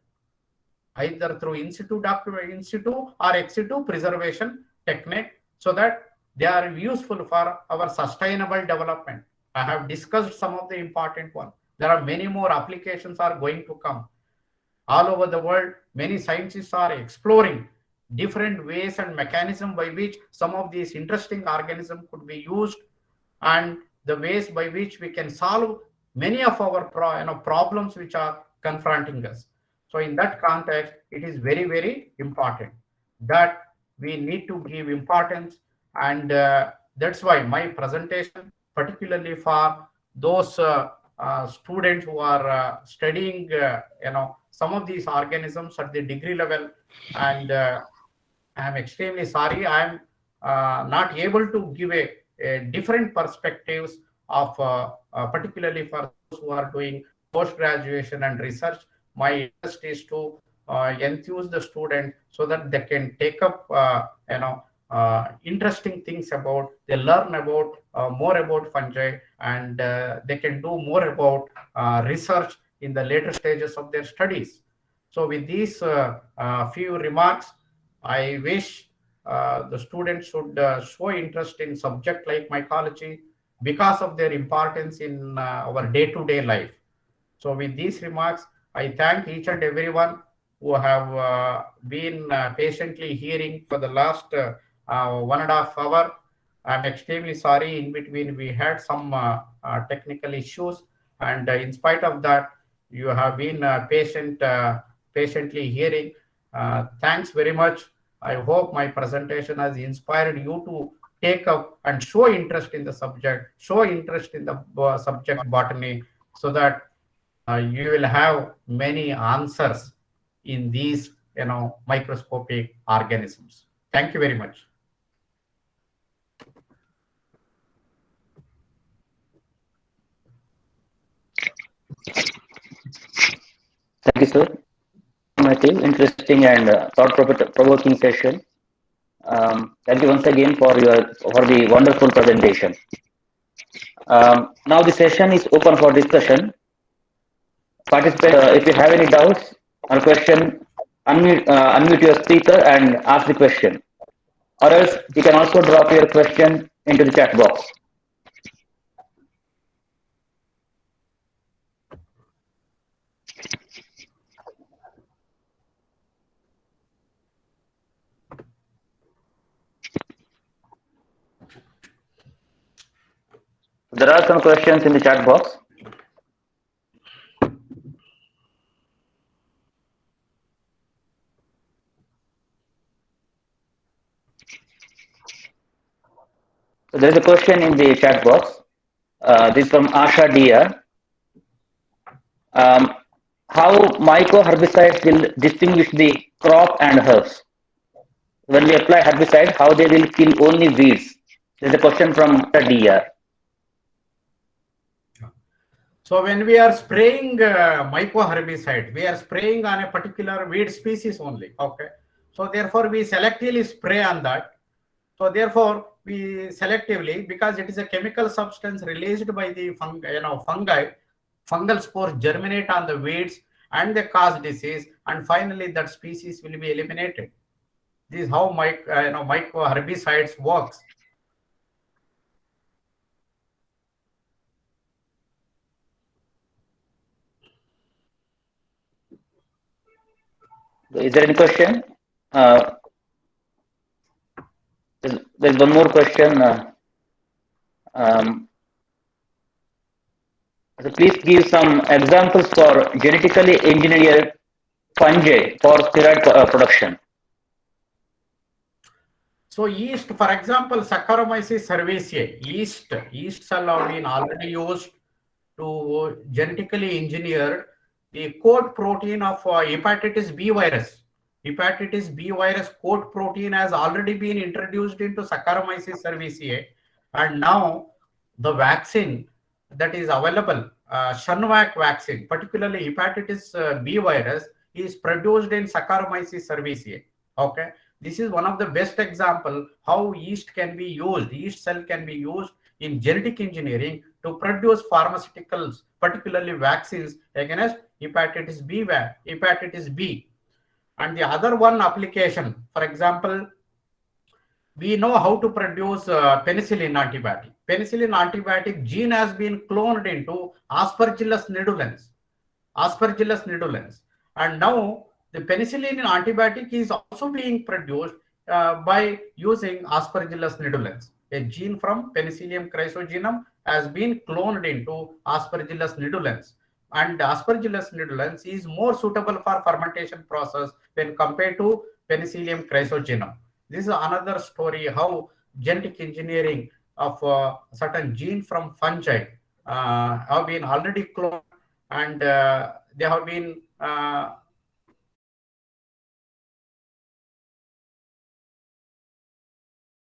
either through in situ or ex situ preservation technique, so that they are useful for our sustainable development. I have discussed some of the important ones. There are many more applications are going to come. All over the world, many scientists are exploring different ways and mechanisms by which some of these interesting organisms could be used, and the ways by which we can solve many of our problems which are confronting us. So in that context, it is very, very important that we need to give importance, and that's why my presentation, particularly for those students who are studying, some of these organisms at the degree level, and I'm extremely sorry I'm not able to give a different perspectives of particularly for those who are doing post-graduation and research. My interest is to enthuse the student so that they can take up interesting things they learn about more about fungi, and they can do more about research in the later stages of their studies. So with these few remarks, I wish the students should show interest in subject like mycology because of their importance in our day-to-day life. So with these remarks, I thank each and everyone who have been patiently hearing for the last 1.5 hours. I'm extremely sorry. In between, we had some technical issues, and in spite of that, you have been patiently hearing. Thanks very much. I hope my presentation has inspired you to take up and show interest in the subject, show interest in the subject botany, so that you will have many answers in these microscopic organisms. Thank you very much. Thank you, sir. Informative, interesting, and thought-provoking session. Thank you once again for the wonderful presentation. Now the session is open for discussion. Participants, if you have any doubts or question, unmute your speaker and ask the question. Or else you can also drop your question into the chat box. There are some questions in the chat box. So there is a question in the chat box. This is from Asha Dia. How myco-herbicides will distinguish the crop and herbs? When we apply herbicide, how they will kill only weeds? There is a question from Asha Dia. So when we are spraying mycoherbicide, we are spraying on a particular weed species only. Okay. So therefore, we selectively spray on that. So therefore, we selectively, because it is a chemical substance released by the fungi, fungal spores germinate on the weeds and they cause disease, and finally that species will be eliminated. This is how mycoherbicides works. Is there any question? There's one more question. So please give some examples for genetically engineered fungi for steroid production. So yeast, for example, Saccharomyces cerevisiae, yeast cell have been already used to genetically engineer the coat protein of hepatitis B virus. Hepatitis B virus coat protein has already been introduced into Saccharomyces cerevisiae, and now the vaccine that is available, Shingrix vaccine, particularly hepatitis B virus, is produced in Saccharomyces cerevisiae. Okay, this is one of the best example how yeast can be used. Yeast cell can be used in genetic engineering to produce pharmaceuticals, particularly vaccines against hepatitis B. Hepatitis B. And the other one application, for example, we know how to produce penicillin antibiotic. Penicillin antibiotic gene has been cloned into Aspergillus nidulans. Aspergillus nidulans. And now the penicillin antibiotic is also being produced by using Aspergillus nidulans. A gene from Penicillium chrysogenum has been cloned into Aspergillus nidulans. And Aspergillus nidulans is more suitable for fermentation process when compared to Penicillium chrysogenum. This is another story how genetic engineering of certain gene from fungi have been already cloned, and they have been